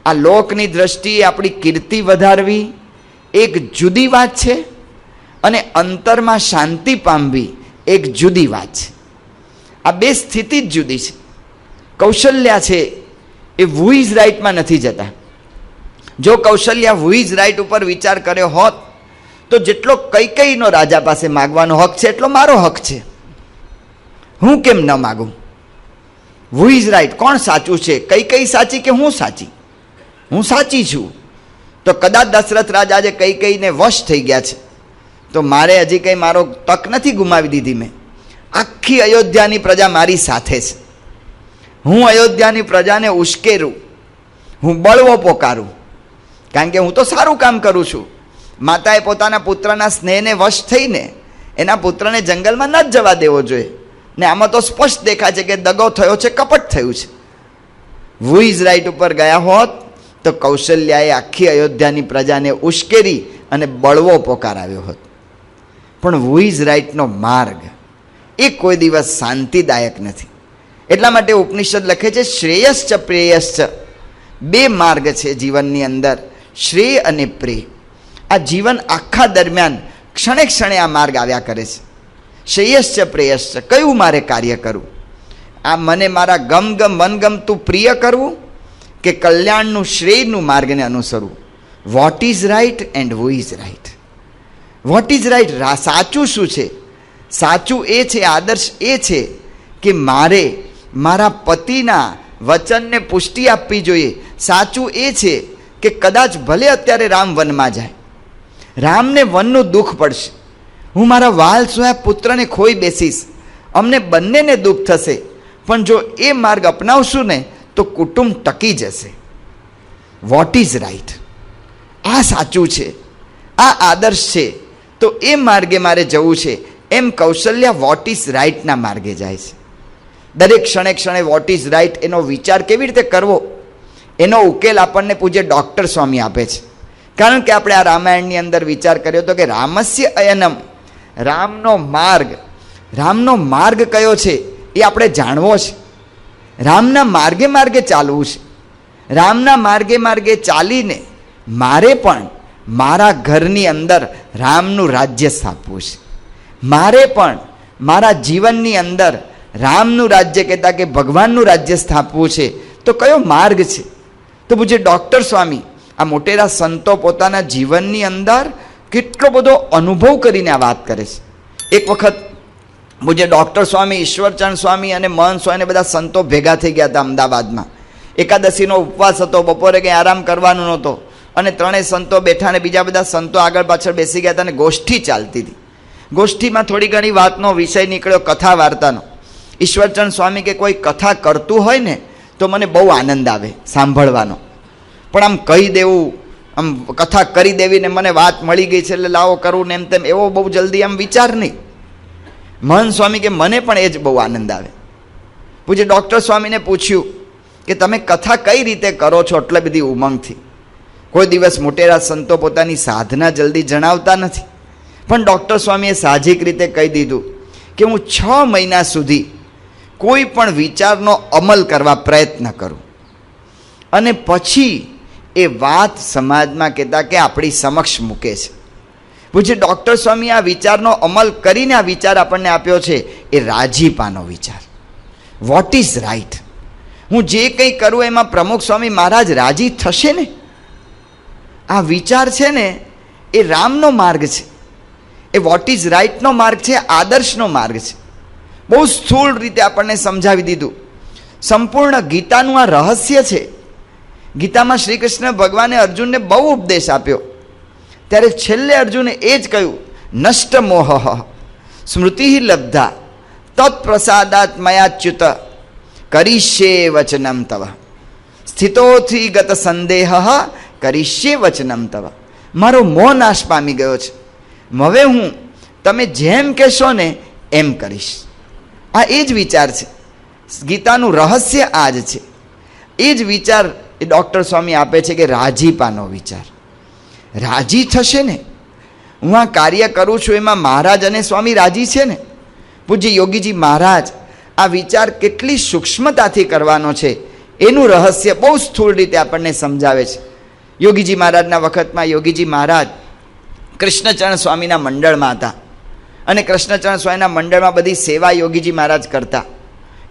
[SPEAKER 1] આ લોકની દ્રષ્ટિએ આપણી કીર્તિ વધારવી એક જુદી વાત છે, અને અંતરમાં શાંતિ પામવી એક જુદી વાત છે. આ બે સ્થિતિ જ જુદી છે. કૌશલ્યા છે એ હુ ઇઝ રાઇટમાં નથી જતા. જો કૌશલ્યા હુ ઇઝ રાઇટ ઉપર વિચાર કર્યો હોત તો જેટલો કૈકેયીનો રાજા પાસે માગવાનો હક છે એટલો મારો હક છે. હું કેમ ન માગું? હુ ઇઝ રાઇટ, કોણ સાચું છે, કૈકેયી સાચી કે હું સાચી? હું સાચી છું. તો કદાચ દશરથ રાજા આજે કૈકેયીને વશ થઈ ગયા છે, તો મારે હજી કંઈ મારો તક નથી ગુમાવી દીધી. મેં આખી અયોધ્યાની પ્રજા મારી સાથે છે. હું અયોધ્યાની પ્રજાને ઉશ્કેરું, હું બળવો પોકારું, કારણ કે હું તો સારું કામ કરું છું. માતાએ પોતાના પુત્રના સ્નેહને વશ થઈને એના પુત્રને જંગલમાં ન જ જવા દેવો જોઈએ, ને આમાં તો સ્પષ્ટ દેખાય છે કે દગો થયો છે, કપટ થયું છે. હુ ઇઝ રાઇટ ઉપર ગયા હોત તો કૌશલ્યાએ આખી અયોધ્યાની પ્રજાને ઉશ્કેરી અને બળવો પોકારાવ્યો હોત. પણ હુ ઇઝ રાઇટનો માર્ગ એ કોઈ દિવસ શાંતિદાયક નથી. એટલા માટે ઉપનિષદ લખે છે શ્રેયશ્ચ પ્રેયશ્ચ, બે માર્ગ છે જીવનની અંદર, શ્રેય અને પ્રેય. આ જીવન આખા દરમિયાન ક્ષણે ક્ષણે આ માર્ગ આવ્યા કરે છે. શ્રેયશ્ચ પ્રેયશ્ચ, કયું મારે કાર્ય કરવું? આ મને મારા મનગમતું પ્રિય કરવું કે કલ્યાણનું શ્રેયનું માર્ગને અનુસરવું? What is right and who is right. What is right, સાચું શું છે? સાચું એ છે, આદર્શ એ છે કે મારે મારા પતિના વચનને પુષ્ટિ આપવી જોઈએ. સાચું એ છે કે કદાચ ભલે અત્યારે રામ વનમાં જાય, રામને વનનું દુઃખ પડશે, હું મારા વાલ સોયા પુત્રને ખોઈ બેસીશ, અમને બંનેને દુઃખ થશે, પણ જો એ માર્ગ અપનાવશું ને તો કુટુંબ ટકી જશે. વોટ ઇઝ રાઇટ, આ સાચું છે, આ આદર્શ છે, તો એ માર્ગે મારે જવું છે. એમ કૌશલ્યા વોટ ઇઝ રાઇટના માર્ગે જાય છે. દરેક ક્ષણે ક્ષણે વોટ ઇઝ રાઇટ એનો વિચાર કેવી રીતે કરવો, એનો ઉકેલ આપણને પૂજ્ય ડૉક્ટર સ્વામી આપે છે. કારણ કે આપણે આ રામાયણની અંદર વિચાર કર્યો હતો કે રામસ્ય અયનમ, રામનો માર્ગ, રામનો માર્ગ કયો છે એ આપણે જાણવો છે. રામના માર્ગે માર્ગે ચાલવું છે. રામના માર્ગે માર્ગે ચાલીને મારે પણ મારા ઘરની અંદર રામનું રાજ્ય સ્થાપવું છે. મારે પણ મારા જીવનની અંદર રામનું રાજ્ય કહેતા કે ભગવાનનું રાજ્ય સ્થાપવું છે. તો કયો માર્ગ છે? તો પૂજ્ય ડૉક્ટર સ્વામી, આ મોટેરા સંતો પોતાના જીવનની અંદર કેટલો બધો અનુભવ કરીને આ વાત કરે છે. એક વખત પૂજ્ય ડૉક્ટર સ્વામી, ઈશ્વરચંદ સ્વામી અને મહંત સ્વામી બધા સંતો ભેગા થઈ ગયા હતા અમદાવાદમાં. એકાદશીનો ઉપવાસ હતો, બપોરે કંઈ આરામ કરવાનું નહોતો અને ત્રણેય સંતો બેઠા અને બીજા બધા સંતો આગળ પાછળ બેસી ગયા હતા અને ગોષ્ઠી ચાલતી હતી. ગોષ્ઠીમાં થોડી ઘણી વાતનો વિષય નીકળ્યો, કથા વાર્તાનો. ઈશ્વરચંદ સ્વામી કે કોઈ કથા કરતું હોય ને તો મને બહુ આનંદ આવે સાંભળવાનો, પણ આમ કહી દેવું, આમ કથા કરી દેવી ને મને વાત મળી ગઈ છે એટલે લાવો કરવું ને એમ તેમ એવો બહુ જલ્દી આમ વિચાર નહીં. મહંત સ્વામી કે મને પણ એ જ બહુ આનંદ આવે. પૂજ્ય ડૉક્ટર સ્વામીને પૂછ્યું કે તમે કથા કઈ રીતે કરો છો એટલી બધી ઉમંગથી? કોઈ દિવસ મોટેરા સંતો પોતાની સાધના જલ્દી જણાવતા નથી, પણ ડૉક્ટર સ્વામીએ સાહજિક રીતે કહી દીધું કે હું 6 મહિના સુધી કોઈ પણ વિચારનો અમલ કરવા પ્રયત્ન કરું અને પછી એ વાત સમાજમાં કહેતા કે આપણી સમક્ષ મૂકે છે. પૂજ્ય ડૉક્ટર સ્વામી આ વિચારનો અમલ કરીને આ વિચાર આપણને આપ્યો છે, એ રાજીપાનો વિચાર. What is right? હું જે કંઈ કરું એમાં પ્રમુખ સ્વામી મહારાજ રાજી થશે ને? આ વિચાર છે ને એ રામનો માર્ગ છે, એ વોટ ઇઝ રાઈટનો માર્ગ છે, આદર્શનો માર્ગ છે. બહુ સ્થૂળ રીતે આપણને સમજાવી દીધું. સંપૂર્ણ ગીતાનું આ રહસ્ય છે. ગીતામાં શ્રી કૃષ્ણ ભગવાને અર્જુનને બહુ ઉપદેશ આપ્યો, ત્યારે છેલ્લે અર્જુને એ જ કહ્યું, નષ્ટ મોહ સ્મૃતિ લબ્ધા તત્પ્રસાદાત મયાચ્યુત કરીષ્યે વચનમ તવ સ્થિતોથી ગત સંદેહ કરીષ્યે વચનમ તવ. મારો મોહ નાશ પામી ગયો છે, હવે હું તમે જેમ કહેશો ને એમ કરીશ. આ એ જ વિચાર છે. ગીતાનું રહસ્ય આ જ છે. એ જ વિચાર એ ડૉક્ટર સ્વામી આપે છે કે રાજીપાનો વિચાર. રાજી થશે ને? હું આ કાર્ય કરું છું એમાં મહારાજ અને સ્વામી રાજી છે ને? પૂજ્ય યોગીજી મહારાજ આ વિચાર કેટલી સૂક્ષ્મતાથી કરવાનો છે એનું રહસ્ય બહુ સ્થૂળ રીતે આપણને સમજાવે છે. યોગીજી મહારાજના વખતમાં યોગીજી મહારાજ કૃષ્ણચરણ સ્વામીના મંડળમાં હતા અને કૃષ્ણચરણ સ્વામીના મંડળમાં બધી સેવા યોગીજી મહારાજ કરતા.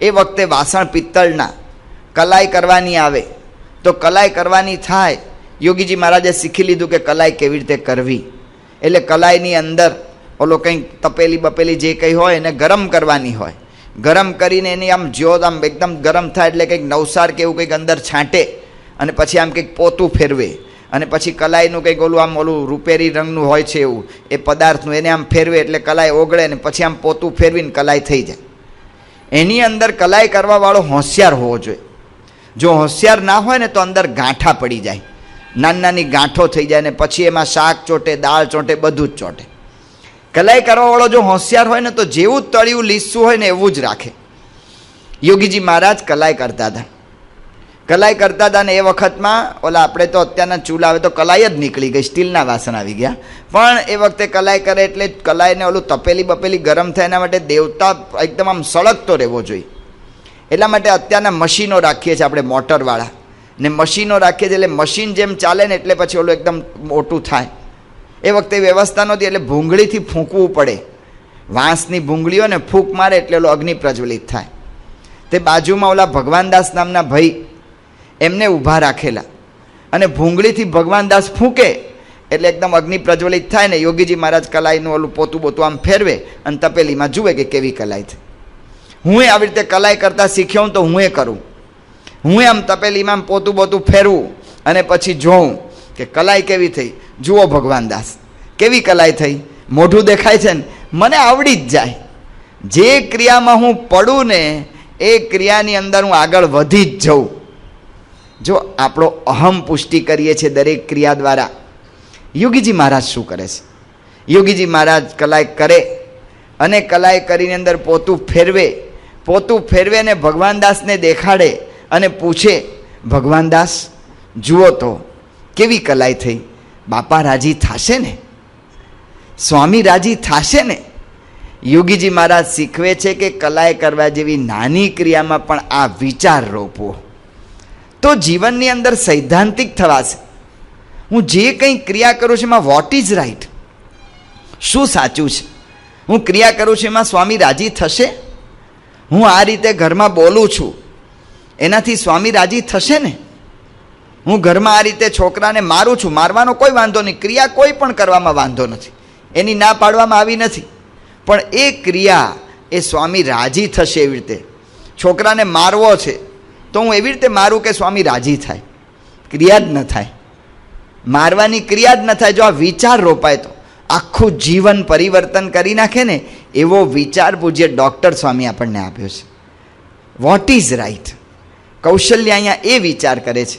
[SPEAKER 1] એ વખતે વાસણ પિત્તળના કલાઈ કરવાની આવે તો કલાઈ કરવાની થાય, યોગીજી મહારાજે શીખી લીધું કે કલાઈ કેવી રીતે કરવી. એટલે કલાઈની અંદર ઓલો કંઈક તપેલી બપેલી જે કંઈ હોય એને ગરમ કરવાની હોય. ગરમ કરીને એની આમ જ્યોત આમ એકદમ ગરમ થાય એટલે કંઈક નવસાર કે એવું કંઈક અંદર છાંટે અને પછી આમ કંઈક પોતું ફેરવે અને પછી કલાઈનું કંઈક ઓલું રૂપેરી રંગનું હોય છે એવું એ પદાર્થનું એને આમ ફેરવે એટલે કલાઈ ઓગળે ને પછી આમ પોતું ફેરવીને કલાઈ થઈ જાય. એની અંદર કલાઈ કરવાવાળો હોશિયાર હોવો જોઈએ. જો હોશિયાર ના હોય ને તો અંદર ગાંઠા પડી જાય, નાની નાની ગાંઠો થઈ જાય ને પછી એમાં શાક ચોટે, દાળ ચોટે, બધું જ ચોટે. કલાઈ કરવાવાળો જો હોશિયાર હોય ને તો જેવું તળિયું લીસું હોય ને એવું જ રાખે. યોગીજી મહારાજ કલાઈ કરતા હતા. કલાઈ કરતા હતા ને એ વખતમાં ઓલા આપણે તો અત્યારના ચૂલા આવે તો કલાઈ જ નીકળી ગઈ, સ્ટીલના વાસણ આવી ગયા. પણ એ વખતે કલાઈ કરે એટલે કલાઈને ઓલું તપેલી બપેલી ગરમ થાય એના માટે દેવતા એકદમ આમ સળગતો રહેવો જોઈએ. એટલા માટે અત્યારના મશીનો રાખીએ છીએ આપણે મોટરવાળા, ને મશીનો રાખીએ છીએ એટલે મશીન જેમ ચાલે ને એટલે પછી ઓલું એકદમ મોટું થાય. એ વખતે વ્યવસ્થા નહોતી એટલે ભૂંગળીથી ફૂંકવું પડે. વાંસની ભૂંગળીઓને ફૂંક મારે એટલે ઓલો અગ્નિ પ્રજ્વલિત થાય. તે બાજુમાં ઓલા ભગવાનદાસ નામના ભાઈ એમને ઊભા રાખેલા અને ભૂંગળીથી ભગવાનદાસ ફૂંકે એટલે એકદમ અગ્નિ પ્રજ્વલિત થાય ને યોગીજી મહારાજ કલાઈનું ઓલું પોતું બોતું આમ ફેરવે અને તપેલીમાં જુએ કે કેવી કલાઈ છે. હું આવી રીતે કલાઈ કરતાં શીખ્યો તો હું કરું. હું આમ તપેલીમાં આમ પોતું બોતું ફેરવું અને પછી જોઉં કે કલાઈ કેવી થઈ. જુઓ ભગવાનદાસ કેવી કલાઈ થઈ, મોઢું દેખાય છે ને, મને આવડી જ જાય. જે ક્રિયામાં હું પડું ને એ ક્રિયાની અંદર હું આગળ વધી જ જઉં. જો આપણો અહમ પુષ્ટિ કરીએ છીએ દરેક ક્રિયા દ્વારા. યોગીજી મહારાજ શું કરે છે? યોગીજી મહારાજ કલાઈ કરે અને કલાઈ કરીને અંદર પોતું ફેરવે. પોતું ફેરવે ને ભગવાનદાસને દેખાડે અને પૂછે, ભગવાનદાસ જુઓ તો કેવી કલાઈ થઈ, બાપા રાજી થશે ને? સ્વામી રાજી થશે ને? યોગીજી મહારાજ શીખવે છે કે કલાએ કરવા જેવી નાની ક્રિયામાં પણ આ વિચાર રોપવો તો જીવનની અંદર સૈદ્ધાંતિક થવાશે. હું જે કંઈ ક્રિયા કરું છું એમાં વોટ ઇઝ રાઈટ, શું સાચું છે. હું ક્રિયા કરું છું એમાં સ્વામી રાજી થશે. હું આ રીતે ઘરમાં બોલું છું એનાથી સ્વામી રાજી થશે ને. હું ઘરમાં આ રીતે છોકરાને મારું છું, મારવાનો કોઈ વાંધો નહીં, ક્રિયા કોઈ પણ કરવામાં વાંધો નથી, એની ના પાડવામાં આવી નથી, પણ એ ક્રિયા એ સ્વામી રાજી થશે એવી રીતે. છોકરાને મારવો છે તો હું એવી રીતે મારું કે સ્વામી રાજી થાય, ક્રિયા જ ન થાય, મારવાની ક્રિયા જ ન થાય. જો આ વિચાર રોપાય તો આખું જીવન પરિવર્તન કરી નાખે ને એવો વિચાર પૂજ્ય ડૉક્ટર સ્વામી આપણને આપ્યો છે. What is right. કૌશલ્ય અહીંયા એ વિચાર કરે છે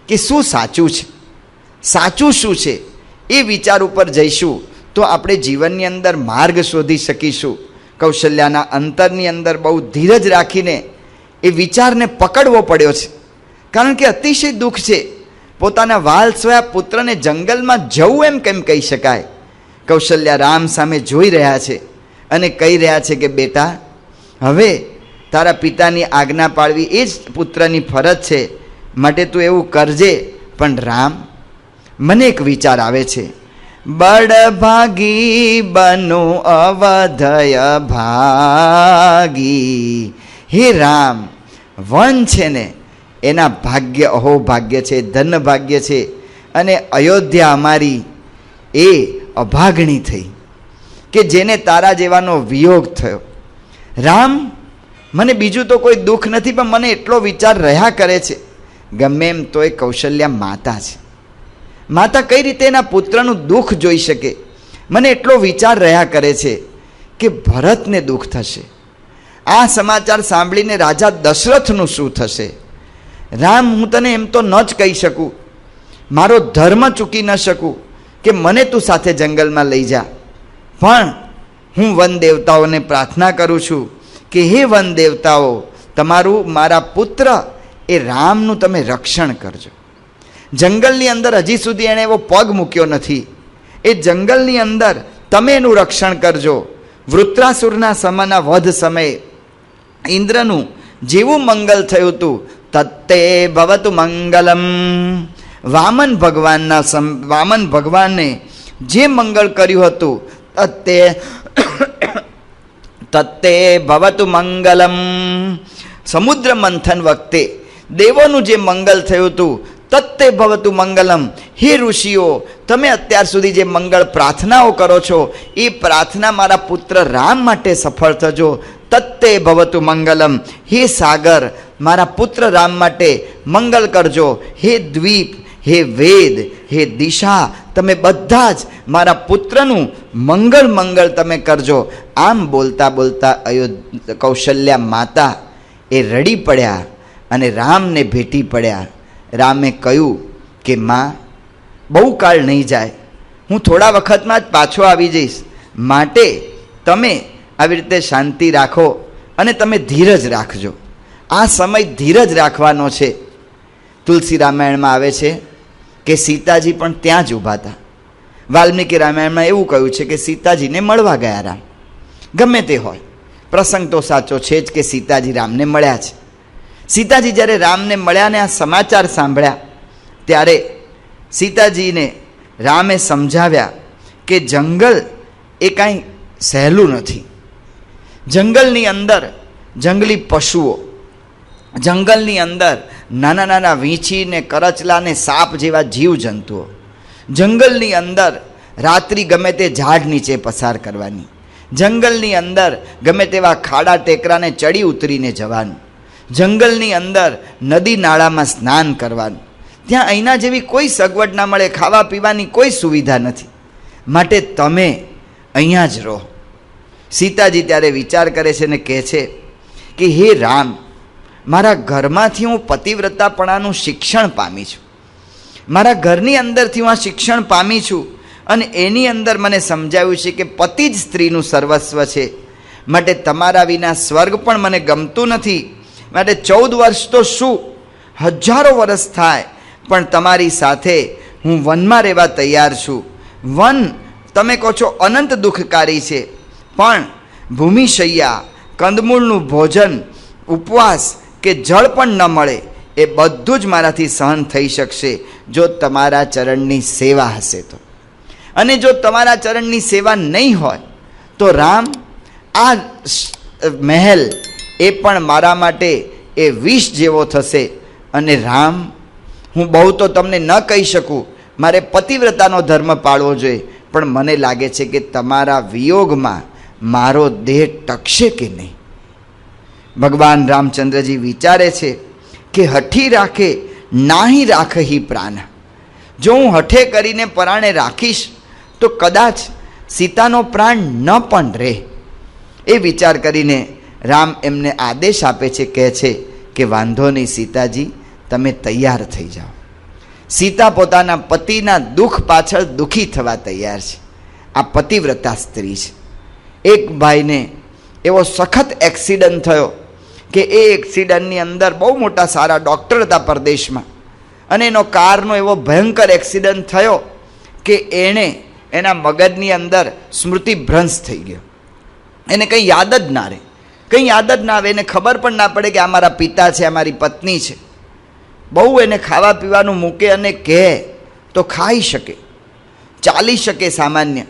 [SPEAKER 1] કે શું સાચું છે, સાચું શું છે એ વિચાર ઉપર જઈશું તો આપણે જીવનની અંદર માર્ગ શોધી શકીશું. કૌશલ્યાના અંતરની અંદર બહુ ધીરજ રાખીને એ વિચારને પકડવો પડ્યો છે, કારણ કે અતિશય દુઃખ છે. પોતાના વાલ સોયા પુત્રને જંગલમાં જવું એમ કેમ કહી શકાય. કૌશલ્યા રામ સામે જોઈ રહ્યા છે અને કહી રહ્યા છે કે બેટા, હવે તારા પિતાની આજ્ઞા પાળવી એ જ પુત્રની ફરજ છે, માટે તું એવું કરજે. પણ રામ, મને એક વિચાર આવે છે, બડ ભાગી બનો અવધય ભાગી. હે રામ, વન છે ને એના ભાગ્ય અહો ભાગ્ય છે, ધન ભાગ્ય છે, અને અયોધ્યા અમારી એ અભાગણી થઈ કે જેને તારા જેવાનો વિયોગ થયો. રામ, મને બીજું તો કોઈ દુઃખ નથી, પણ મને એટલો વિચાર રહ્યા કરે છે. ગમે એમ તો એ કૌશલ્યા માતા છે, માતા કઈ રીતે એના પુત્રનું દુઃખ જોઈ શકે. મને એટલો વિચાર રહ્યા કરે છે કે ભરતને દુઃખ થશે. આ સમાચાર સાંભળીને રાજા દશરથનું શું થશે. રામ, હું તને એમ તો ન જ કહી શકું, મારો ધર્મ ચૂકી ન શકું કે મને તું સાથે જંગલમાં લઈ જા, પણ હું વન દેવતાઓને પ્રાર્થના કરું છું કે હે વન દેવતાઓ, તમારું મારા પુત્ર એ રામનું તમે રક્ષણ કરજો. જંગલની અંદર હજી સુધી એણે એવો પગ મૂક્યો નથી, એ જંગલની અંદર તમે એનું રક્ષણ કરજો. વૃત્રાસુરના સમયના વધ સમયે ઇન્દ્રનું જેવું મંગલ થયું હતું, તત્તે ભવતુ મંગલમ. વામન ભગવાનને જે મંગળ કર્યું હતું, તત્તે ભવતુ મંગલમ. સમુદ્ર મંથન વખતે દેવોનું જે મંગલ થયું હતું, તત્તે ભવતુ મંગલમ. હે ઋષિઓ, તમે અત્યાર સુધી જે મંગળ પ્રાર્થનાઓ કરો છો એ પ્રાર્થના મારા પુત્ર રામ માટે સફળ થજો. તત્તે ભવતુ મંગલમ. હે સાગર, મારા પુત્ર રામ માટે મંગલ કરજો. હે દ્વીપ, હે વેદ, હે દિશા, તમે બધા જ મારા પુત્રનું મંગળ તમે કરજો. આમ બોલતા બોલતા કૌશલ્યા માતા એ રડી પડ્યા અને રામને ભેટી પડ્યા. રામે કહ્યું કે માં, બહુ કાળ નહીં જાય, હું થોડા વખતમાં જ પાછો આવી જઈશ, માટે તમે આવી રીતે શાંતિ રાખો અને તમે ધીરજ રાખજો. આ સમય ધીરજ રાખવાનો છે. તુલસી રામાયણમાં આવે છે કે સીતાજી પણ ત્યાં જ ઊભા હતા. વાલ્મીકી રામાયણમાં એવું કહ્યું છે કે સીતાજીને મળવા ગયા રામ. ગમે તે હોય, પ્રસંગ તો સાચો છે જ કે સીતાજી રામને મળ્યા છે. સીતાજી જ્યારે રામને મળ્યા ને આ સમાચાર સાંભળ્યા ત્યારે સીતાજીને રામે સમજાવ્યા કે જંગલ એ કાંઈ સહેલું નથી. જંગલની અંદર જંગલી પશુઓ, જંગલની અંદર નાના નાના વીંછી ને કરચલા ને સાપ જેવા જીવજંતુઓ, જંગલની અંદર રાત્રિ ગમે તે ઝાડ નીચે પસાર કરવાની, જંગલની અંદર ગમે તેવા ખાડા ટેકરાને ચડી ઉતરીને જવાનું, જંગલની અંદર નદી નાળામાં સ્નાન કરવાનું. ત્યાં અહીંના જેવી કોઈ સગવડ ના મળે, ખાવા પીવાની કોઈ સુવિધા નથી, માટે તમે અહીંયા જ રહો. સીતાજી ત્યારે વિચાર કરે છે ને કહે છે કે હે રામ, મારા ઘરમાંથી હું પતિવ્રતાપણાનું શિક્ષણ પામી છું, મારા ઘરની અંદરથી હું આ શિક્ષણ પામી છું અને એની અંદર મને સમજાવ્યું છે કે પતિ જ સ્ત્રીનું સર્વસ્વ છે, માટે તમારા વિના સ્વર્ગ પણ મને ગમતું નથી, માટે 14 વર્ષ તો શું, 1000 વર્ષ થાય પણ તમારી સાથે હું વનમાં રહેવા તૈયાર છું. વન તમે કહો છો અનંત દુઃખકારી છે, પણ ભૂમિશૈયા, કંદમૂળનું ભોજન, ઉપવાસ કે જળ પણ ન મળે, એ બધું જ મારાથી સહન થઈ શકશે જો તમારા ચરણની સેવા હશે તો. અને જો તમારા ચરણની સેવા નહીં હોય તો રામ, આ મહેલ એ પણ મારા માટે એ વિષ જેવો થશે. અને રામ, હું બહુ તો તમને ન કહી શકું, મારે પતિવ્રતાનો ધર્મ પાળવો જોઈએ, પણ મને લાગે છે કે તમારા વિયોગમાં મારો દેહ ટકશે કે નહીં. ભગવાન રામચંદ્રજી વિચારે છે કે હઠી રાખે નાહી રાખહી પ્રાણ. જો હું હઠે કરીને પરાણે રાખીશ તો કદાચ સીતાનો પ્રાણ ન પણ રહે. એ વિચાર કરીને રામ એમને આદેશ આપે છે, કહે છે કે વાંધો નહીં સીતાજી, તમે તૈયાર થઈ જાઓ. સીતા પોતાના પતિના દુઃખ પાછળ દુઃખી થવા તૈયાર છે. આ પતિવ્રતા સ્ત્રી છે. એક ભાઈને એવો સખત એક્સિડન્ટ થયો કે એ એક્સિડન્ટની અંદર બહુ મોટા સારા ડૉક્ટર હતા પરદેશમાં, અને એનો કારનો એવો ભયંકર એક્સિડન્ટ થયો કે એણે એના મગજની અંદર સ્મૃતિભ્રંશ થઈ ગયો. એને કંઈ યાદ જ ના રહે, કંઈ યાદ જ ના આવે. એને ખબર પણ ના પડે કે આ મારા પિતા છે, આ મારી પત્ની છે. બહુ એને ખાવા પીવાનું મૂકે અને કહે તો ખાઈ શકે, ચાલી શકે સામાન્ય,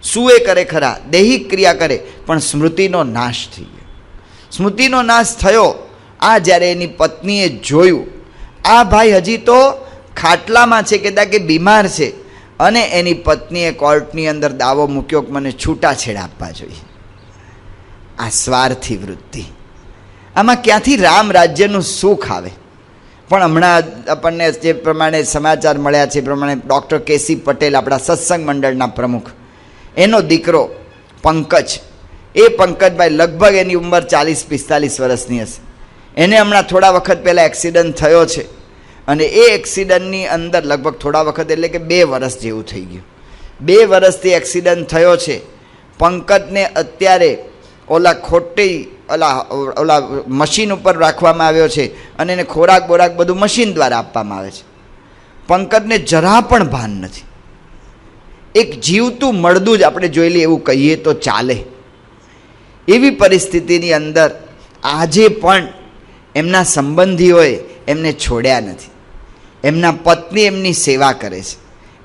[SPEAKER 1] સૂએ કરે ખરા, દૈહિક ક્રિયા કરે, પણ સ્મૃતિનો નાશ થઈ ગયો. સ્મૃતિનો નાશ થયો. આ જ્યારે એની પત્નીએ જોયું, આ ભાઈ હજી તો ખાટલામાં છે, કહેતા કે બીમાર છે, અને એની પત્નીએ કોર્ટની અંદર દાવો મૂક્યો કે મને છૂટાછેડા આપવા જોઈએ. આ સ્વાર્થી વૃત્તિ, આમાં ક્યાંથી રામ રાજ્યનું સુખ આવે? પણ હમણાં આપણને જે પ્રમાણે સમાચાર મળ્યા છે એ પ્રમાણે ડૉક્ટર કેસી પટેલ, આપણા સત્સંગ મંડળના પ્રમુખ, એનો દીકરો પંકજ, એ પંકજભાઈ લગભગ એની ઉંમર 40-45 વર્ષની હશે. એને હમણાં થોડા વખત પહેલાં એક્સિડન્ટ થયો છે, અને એ એક્સિડન્ટની અંદર લગભગ થોડા વખત એટલે કે 2 વર્ષ જેવું થઈ ગયું. 2 વર્ષથી એક્સિડન્ટ થયો છે. પંકજને અત્યારે ઓલા મશીન ઉપર રાખવામાં આવ્યો છે, અને એને ખોરાક બોરાક બધું મશીન દ્વારા આપવામાં આવે છે. પંકજને જરા પણ ભાન નથી. એક જીવતું મળદું જ આપણે જોઈ લઈએ એવું કહીએ તો ચાલે. એવી પરિસ્થિતિની અંદર આજે પણ એમના સંબંધીઓએ એમને છોડ્યા નથી. એમના પત્ની એમની સેવા કરે છે,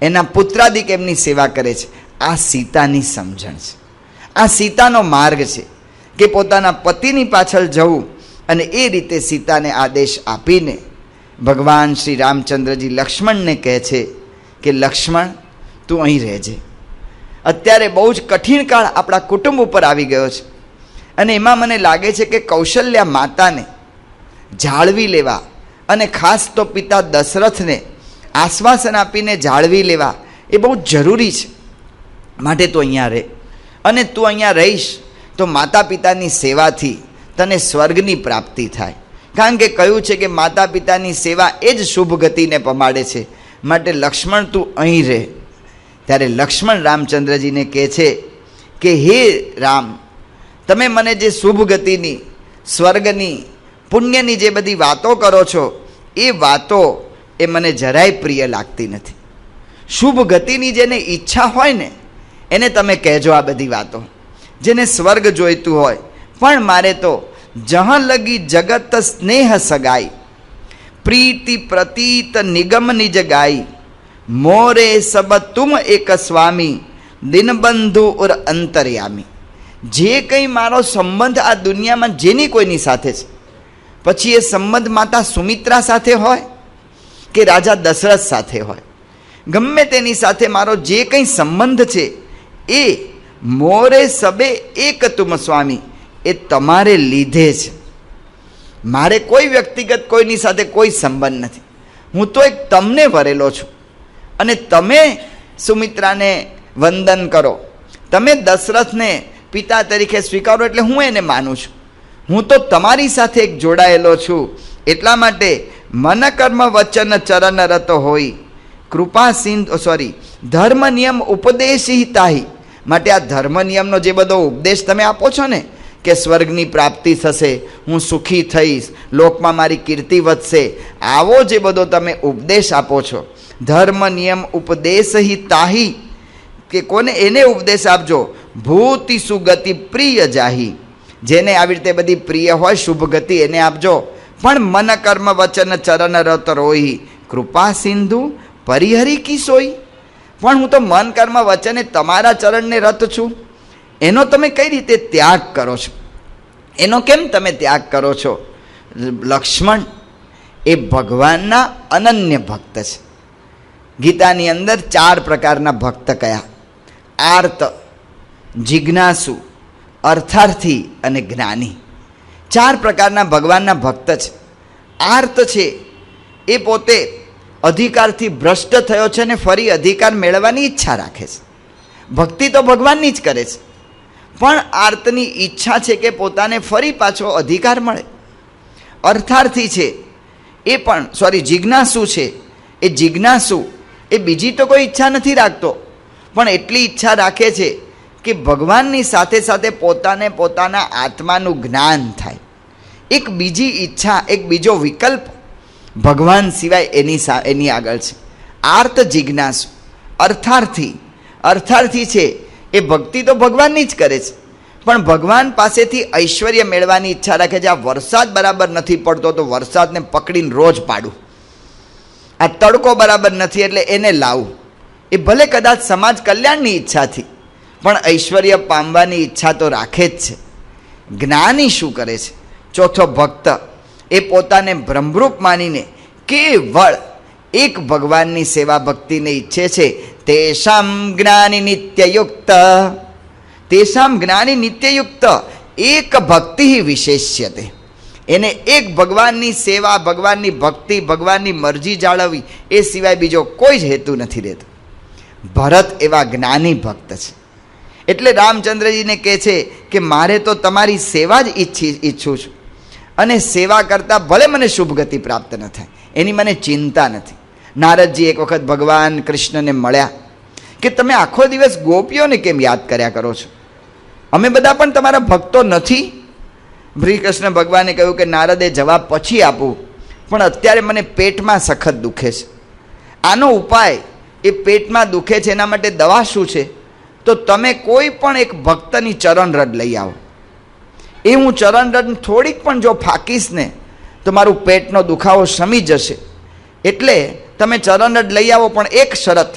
[SPEAKER 1] એના પુત્રાદિક એમની સેવા કરે છે. આ સીતાની સમજણ છે, આ સીતાનો માર્ગ છે કે પોતાના પતિની પાછળ જવું. અને એ રીતે સીતાને આદેશ આપીને ભગવાન શ્રી રામચંદ્રજી લક્ષ્મણને કહે છે કે લક્ષ્મણ, તું અહીં રહેજે. અત્યારે બહુ જ કઠિન કાળ આપણા કુટુંબ ઉપર આવી ગયો છે, અને એમાં મને લાગે છે કે કૌશલ્યા માતાને જાળવી લેવા, અને ખાસ તો પિતા દશરથને આશ્વાસન આપીને જાળવી લેવા એ બહુ જરૂરી છે. માટે તું અહીંયા રહે, અને તું અહીંયા રહીશ તો માતા પિતાની સેવાથી તને સ્વર્ગની પ્રાપ્તિ થાય. કારણ કે કહ્યું છે કે માતા પિતાની સેવા એ જ શુભ ગતિને પમાડે છે. માટે લક્ષ્મણ, તું અહીં રહે. ત્યારે લક્ષ્મણ રામચંદ્રજીને કહે છે કે હે રામ, તમે મને જે શુભ ગતિની, સ્વર્ગની, પુણ્યની જે બધી વાતો કરો છો, એ વાતો એ મને જરાય પ્રિય લાગતી નથી. શુભ ગતિની જેને ઈચ્છા હોય ને એને તમે કહેજો આ બધી વાતો, જેને સ્વર્ગ જોઈતું હોય. પણ મારે તો જહાં લગી જગત સ્નેહ સગાઈ, પ્રીતિ પ્રતીત નિગમ નિજ ગાઈ, મોરે સબ તુમ એક સ્વામી, દિનબંધુ ઉર અંતર્યામી. જે કંઈ મારો સંબંધ આ દુનિયામાં જેની કોઈની સાથે છે, પછી એ સંબંધ માતા સુમિત્રા સાથે હોય કે રાજા દશરથ સાથે હોય, ગમે તેની સાથે મારો જે કંઈ સંબંધ છે એ મોરે સબે એક તુમ સ્વામી, એ તમારે લીધે છે. મારે કોઈ વ્યક્તિગત કોઈની સાથે કોઈ સંબંધ નથી. હું તો એક તમને વરેલો છું, અને તમે સુમિત્રાને વંદન કરો, તમે દશરથને પિતા તરીકે સ્વીકારો, એટલે હું એને માનું છું. હું તો તમારી સાથે એક જોડાયેલો છું. એટલા માટે મન કર્મ વચન ચરણ રત હોય, કૃપા સિંધુ ધર્મ નિયમ ઉપદેશી તાહી. માટે આ ધર્મ નિયમનો જે બધો ઉપદેશ તમે આપો છો ને, કે સ્વર્ગની પ્રાપ્તિ થશે, હું સુખી થઈશ, લોકમાં મારી કીર્તિ વધશે, આવો જે બધો તમે ઉપદેશ આપો છો, ધર્મ નિયમ ઉપદેશી તાહી, કે કોને એને ઉપદેશ આપજો. ભૂતિ સુગતિ પ્રિય જાહી. જેને આવી રીતે બધી પ્રિય હોય શુભ ગતિ એને આપજો. પણ મન કર્મ વચન ચરણ રત રોહી, કૃપા સિંધુ પરિહરી કી સોઈ. પણ હું તો મન કર્મ વચને તમારા ચરણને રત છું, એનો તમે કઈ રીતે ત્યાગ કરો છો? એનો કેમ તમે ત્યાગ કરો છો? લક્ષ્મણ એ ભગવાનના અનન્ય ભક્ત છે. ગીતાની અંદર 4 પ્રકારના ભક્ત કયા? આર્ત, જિજ્ઞાસુ, અર્થાર્થી અને જ્ઞાની. 4 પ્રકારના ભગવાનના ભક્ત છે. આર્ત છે એ પોતે અધિકારથી ભ્રષ્ટ થયો છે અને ફરી અધિકાર મેળવવાની ઈચ્છા રાખે છે. ભક્તિ તો ભગવાનની જ કરે છે, પણ આર્તની ઈચ્છા છે કે પોતાને ફરી પાછો અધિકાર મળે. અર્થાર્થી છે એ પણ જિજ્ઞાસુ છે. એ જિજ્ઞાસુ એ બીજી તો કોઈ ઈચ્છા નથી રાખતો, પણ એટલી ઈચ્છા રાખે છે કે ભગવાનની સાથે સાથે પોતાને પોતાના આત્માનું જ્ઞાન થાય. એક બીજી ઈચ્છા, એક બીજો વિકલ્પ ભગવાન સિવાય એની આગળ છે. આર્ત, જિજ્ઞાસુ. અર્થાર્થી છે એ ભક્તિ તો ભગવાનની જ કરે છે, પણ ભગવાન પાસેથી ઐશ્વર્ય મેળવવાની ઈચ્છા રાખે છે. આ વરસાદ બરાબર નથી પડતો તો વરસાદને પકડીને રોજ પાડું, આ તડકો બરાબર નથી એટલે એને લાવું. એ ભલે કદાચ સમાજ કલ્યાણની ઈચ્છાથી, પણ ઐશ્વર્ય પામવાની ઈચ્છા તો રાખે જ છે. જ્ઞાની શું કરે છે? ચોથો ભક્ત એ પોતાને બ્રહ્મરૂપ માનીને કેવળ એક ભગવાનની સેવા ભક્તિને ઈચ્છે છે. તેષામ જ્ઞાની નિત્યયુક્ત એક ભક્તિ વિશેષ્યતે. એને એક ભગવાનની સેવા, ભગવાનની ભક્તિ, ભગવાનની મરજી જાળવવી એ સિવાય બીજો કોઈ જ હેતુ નથી રહેતો. ભરત એવા જ્ઞાની ભક્ત છે. એટલે રામચંદ્રજીને કહે છે કે મારે તો તમારી સેવા જ ઈચ્છું છું, અને સેવા કરતાં ભલે મને શુભ ગતિ પ્રાપ્ત ન થાય એની મને ચિંતા નથી. નારદજી એક વખત ભગવાન કૃષ્ણને મળ્યા કે તમે આખો દિવસ ગોપીઓને કેમ યાદ કર્યા કરો છો? અમે બધા પણ તમારા ભક્તો નથી? શ્રી કૃષ્ણ ભગવાને કહ્યું કે નારદે જવાબ પછી આપું, પણ અત્યારે મને પેટમાં સખત દુખે છે. આનો ઉપાય, એ પેટમાં દુખે છે એના માટે દવા શું છે? તો તમે કોઈ પણ એક ભક્તની ચરણરજ લઈ આવો. એ હું ચરણરજ થોડીક પણ જો ફાંકીશ ને તો મારું પેટનો દુખાવો શમી જશે. એટલે તમે ચરણરજ લઈ આવો, પણ એક શરત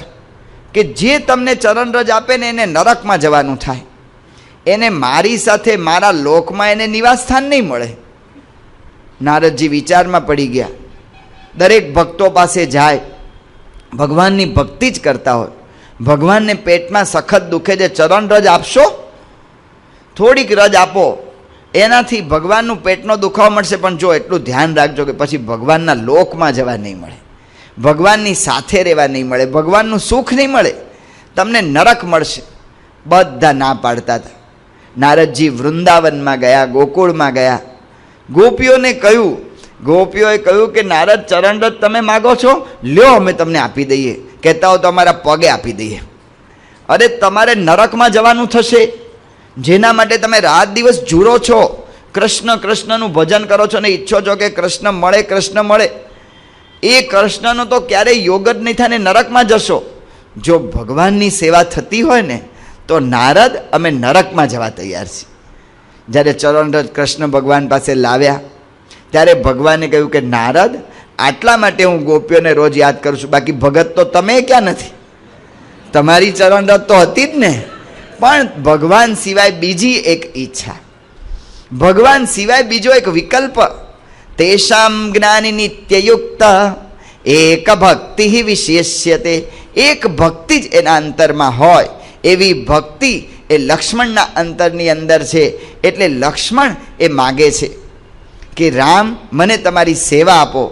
[SPEAKER 1] કે જે તમને ચરણરજ આપે ને એને નરકમાં જવાનું થાય, એને મારી સાથે મારા લોકમાં એને નિવાસ સ્થાન નહીં મળે. નારદજી વિચારમાં પડી ગયા. દરેક ભક્તો પાસે જાય, ભગવાનની ભક્તિ જ કરતા હોય, ભગવાનને પેટમાં સખત દુખે છે, ચરણરજ આપશો? થોડીક રજ આપો, એનાથી ભગવાનનું પેટનો દુખાવો મળશે. પણ જો એટલું ધ્યાન રાખજો કે પછી ભગવાનના લોકમાં જવા નહીં મળે, ભગવાનની સાથે રહેવા નહીં મળે, ભગવાનનું સુખ નહીં મળે, તમને નરક મળશે. બધા ના પાડતા હતા. નારદજી વૃંદાવનમાં ગયા, ગોકુળમાં ગયા. ગોપીઓએ કહ્યું કે નારદ ચરણરજ તમે માગો છો, લ્યો અમે તમને આપી દઈએ. કહેતા હો તો અમારા પગે આપી દઈએ. અરે તમારે નરકમાં જવાનું થશે, જેના માટે તમે રાત દિવસ જુરો છો, કૃષ્ણનું ભજન કરો છો ને ઈચ્છો છો કે કૃષ્ણ મળે. એ કૃષ્ણનો તો ક્યારેય યોગ જ નહીં થાય ને નરકમાં જશો. જો ભગવાનની સેવા થતી હોય ને તો નારદ અમે નરકમાં જવા તૈયાર છીએ. જ્યારે ચરણરજ કૃષ્ણ ભગવાન પાસે લાવ્યા ત્યારે ભગવાને કહ્યું કે નારદ, આટલા માટે હું ગોપીઓને રોજ યાદ કરું છું, બાકી ભગત તો તમે ક્યાં નથી? તમારી ચરણરજ તો હતી જ ને. પણ ભગવાન સિવાય બીજી એક ઈચ્છા, ભગવાન સિવાય બીજો એક વિકલ્પ. તેષામ જ્ઞાની નિત્યયુક્ત એક ભક્તિ વિશેષ્યતે. એક ભક્તિ જ એના અંતરમાં હોય એવી ભક્તિ એ લક્ષ્મણના અંતરની અંદર છે. એટલે લક્ષ્મણ એ માગે છે કે રામ મને તમારી સેવા આપો.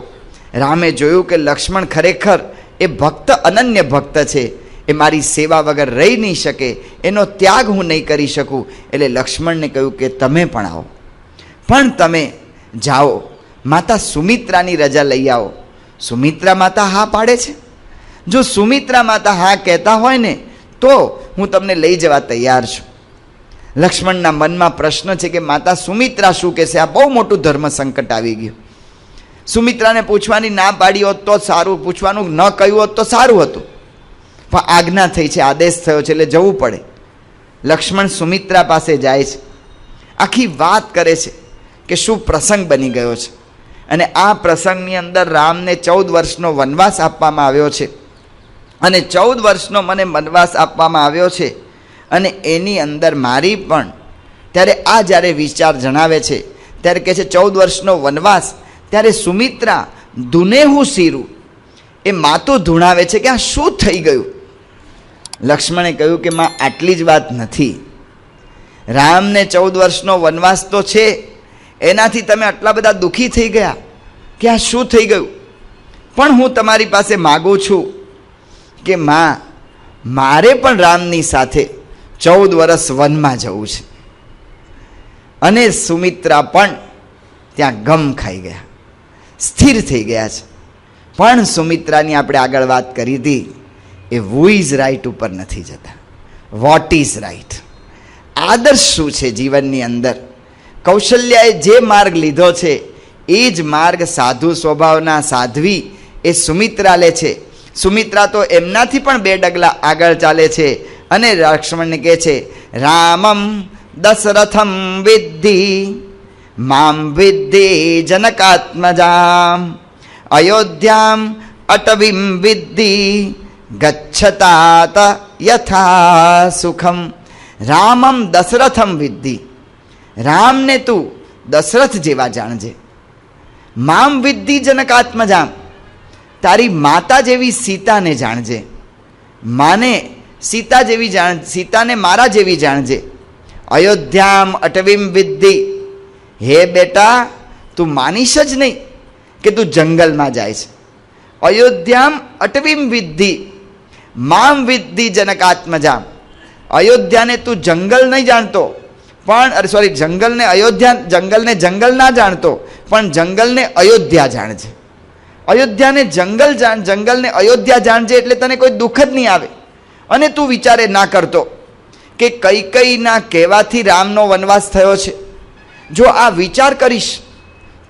[SPEAKER 1] રામે જોયું કે લક્ષ્મણ ખરેખર એ ભક્ત, અનન્ય ભક્ત છે, એ મારી સેવા વગર રહી નહીં શકે, એનો ત્યાગ હું નહીં કરી શકું. એટલે લક્ષ્મણને કહ્યું કે તમે પણ આવો, પણ તમે જાઓ માતા સુમિત્રાની રજા લઈ આવો. સુમિત્રા માતા હા પાડે છે. જો સુમિત્રા માતા હા કહેતા હોય ને તો હું તમને લઈ જવા તૈયાર છું. લક્ષ્મણના મનમાં પ્રશ્ન છે કે માતા સુમિત્રા શું કહેશે? આ બહુ મોટું ધર્મ સંકટ આવી ગયું. સુમિત્રાને પૂછવાની ના પાડી હોત તો સારું, પૂછવાનું ન કહ્યું હોત તો સારું હતું, પણ આજ્ઞા થઈ છે, આદેશ થયો છે એટલે જવું પડે. લક્ષ્મણ સુમિત્રા પાસે જાય છે, આખી વાત કરે છે કે શું પ્રસંગ બની ગયો છે. અને આ પ્રસંગની અંદર રામને 14 વર્ષનો વનવાસ આપવામાં આવ્યો છે. અને 14 વર્ષનો મને વનવાસ આપવામાં આવ્યો છે અને એની અંદર મારી પણ, ત્યારે આ જ્યારે વિચાર જણાવે છે ત્યારે કહે છે 14 વર્ષનો વનવાસ. ત્યારે સુમિત્રા ધુનેહું શીરું, એ માતું ધૂણાવે છે કે આ શું થઈ ગયું. લક્ષ્મણે કહ્યું કે માં આટલી જ વાત નથી, રામને 14 વર્ષનો વનવાસ તો છે, એનાથી તમે આટલા બધા દુઃખી થઈ ગયા કે આ શું થઈ ગયું. પણ હું તમારી પાસે માગું છું કે માં, મારે પણ રામની સાથે 14 વર્ષ વનમાં જવું છે. અને સુમિત્રા પણ ત્યાં ગમ ખાઈ ગયા, સ્થિર થઈ ગયા છે. પણ સુમિત્રાની આપણે આગળ વાત કરી હતી, એ હુ ઇઝ રાઈટ ઉપર નથી જતા, વોટ ઇઝ રાઈટ. આદર્શ શું છે જીવનની અંદર. કૌશલ્યાએ જે માર્ગ લીધો છે એ જ માર્ગ સાધુ સ્વભાવના સાધ્વી એ સુમિત્રા લે છે. સુમિત્રા તો એમનાથી પણ 2 ડગલા આગળ ચાલે છે અને લક્ષ્મણને કહે છે, રામમ દશરથમ વિદ્ધિ મામ વિદ્ધિ જનકાત્મજામ અયોધ્યામ અટવીમ વિદ્ધિ ગચ્છતાત યથા સુખમ. રામમ દશરથમ વિદ્ધિ, રામને તું દશરથ જેવા જાણજે. મામ વિદ્ધિ જનકાત્મજામ, તારી માતા જેવી સીતાને જાણજે. માને સીતા જેવી જાણ, સીતાને મારા જેવી જાણજે. અયોધ્યામ અટવીમ વિદ્ધિ, હે બેટા તું માનીશ જ નહીં કે તું જંગલમાં જાય છે. અયોધ્યામ અટવીમ વિદ્ધિ મામ વિદ્ધિ જનકાત્મજામ, અયોધ્યાને તું જંગલ નહીં જાણતો, પણ જંગલને અયોધ્યા, જંગલને જંગલ ના જાણતો, પણ જંગલને અયોધ્યા જાણજે. અયોધ્યાને જંગલને અયોધ્યા જાણજે એટલે તને કોઈ દુઃખ જ નહીં આવે. અને તું વિચારે ના કરતો કે કૈકેયીના કહેવાથી રામનો વનવાસ થયો છે. જો આ વિચાર કરીશ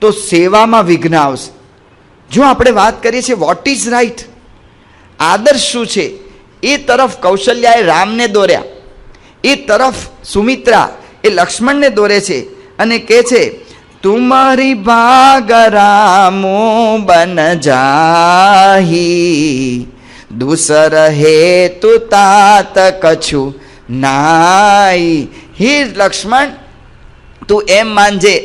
[SPEAKER 1] તો સેવામાં વિઘ્ન આવશે. જો આપણે વાત કરીએ છીએ વોટ ઇઝ રાઈટ, આદર્શ શું છે, એ તરફ કૌશલ્યાએ રામને દોર્યા, એ તરફ સુમિત્રા એ લક્ષ્મણને દોરે છે અને કહે છે, તુમારી ભાગ રામો બન જાહી દૂસર હેતુ તાત કછું નાઈ. હે લક્ષ્મણ, તું એમ માનજે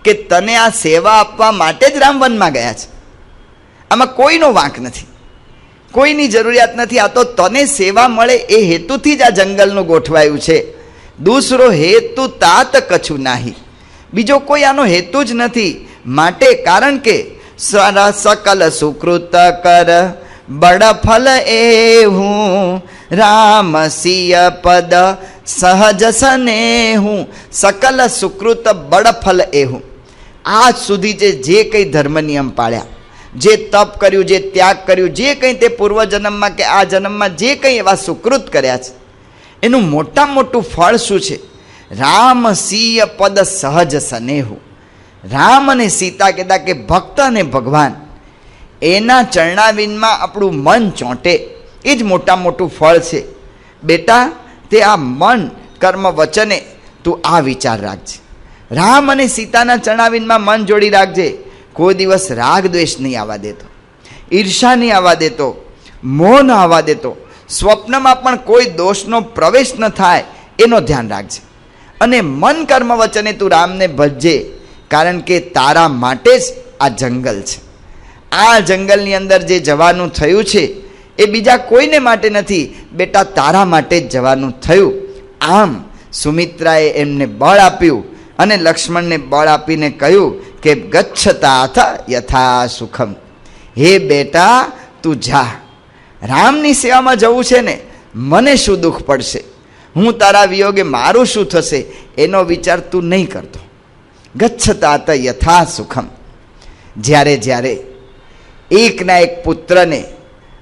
[SPEAKER 1] કે તને આ સેવા આપવા માટે જ રામ વનમાં ગયા છે. આમાં કોઈનો વાંક નથી, કોઈની જરૂરિયાત નથી. આ તો તને સેવા મળે એ હેતુથી જ આ જંગલનું ગોઠવાયું છે. દૂસરો હેતુ તાત કછું નાહી, બીજો કોઈ આનો હેતુ જ નથી. માટે કારણ કે સકલ સુકૃત કર બડ ફલ એવું રામ સિય પદ સહજ સનેહું. સકલ સુકૃત બડ ફલ એવું, આજ સુધી જે કંઈ ધર્મ નિયમ પાળ્યા, જે તપ કર્યું, જે ત્યાગ કર્યું, જે કંઈ તે પૂર્વજન્મમાં કે આ જન્મમાં જે કંઈ એવા સુકૃત કર્યા છે, એનું મોટામાં મોટું ફળ શું છે? રામ સિય પદ સહજ સનેહું. રામ અને સીતા કહેતા કે ભક્ત અને ભગવાન એના ચરણાવિંદમાં આપણું મન ચોંટે, એ જ મોટામાં મોટું ફળ છે. બેટા, તે આ મન કર્મ વચને તું આ વિચાર રાખજે. રામ અને સીતાના ચરણાવિંદમાં મન જોડી રાખજે. કોઈ દિવસ રાગ દ્વેષ નહીં આવવા દેતો, ઈર્ષા નહીં આવવા દેતો, મોહ ન આવવા દેતો, સ્વપ્નમાં પણ કોઈ દોષનો પ્રવેશ ન થાય એનો ધ્યાન રાખજે. અને મન કર્મ વચને તું રામને ભજજે, કારણ કે તારા માટે જ આ જંગલ છે. આ જંગલની અંદર જે જવાનું થયું છે એ બીજા કોઈને માટે નથી બેટા, તારા માટે જ જવાનું થયું. આમ સુમિત્રાએ એમને બળ આપ્યું અને લક્ષ્મણને બળ આપીને કહ્યું કે ગચ્છતાથ યથા સુખમ. હે બેટા, તું જા, રામની સેવામાં જવું છે ને, મને શું દુઃખ પડશે, હું તારા વિયોગે મારું શું થશે, એનો વિચાર તું નહીં કરતો. ગચ્છતાથ યથા સુખમ. જ્યારે જ્યારે એકના એક પુત્રને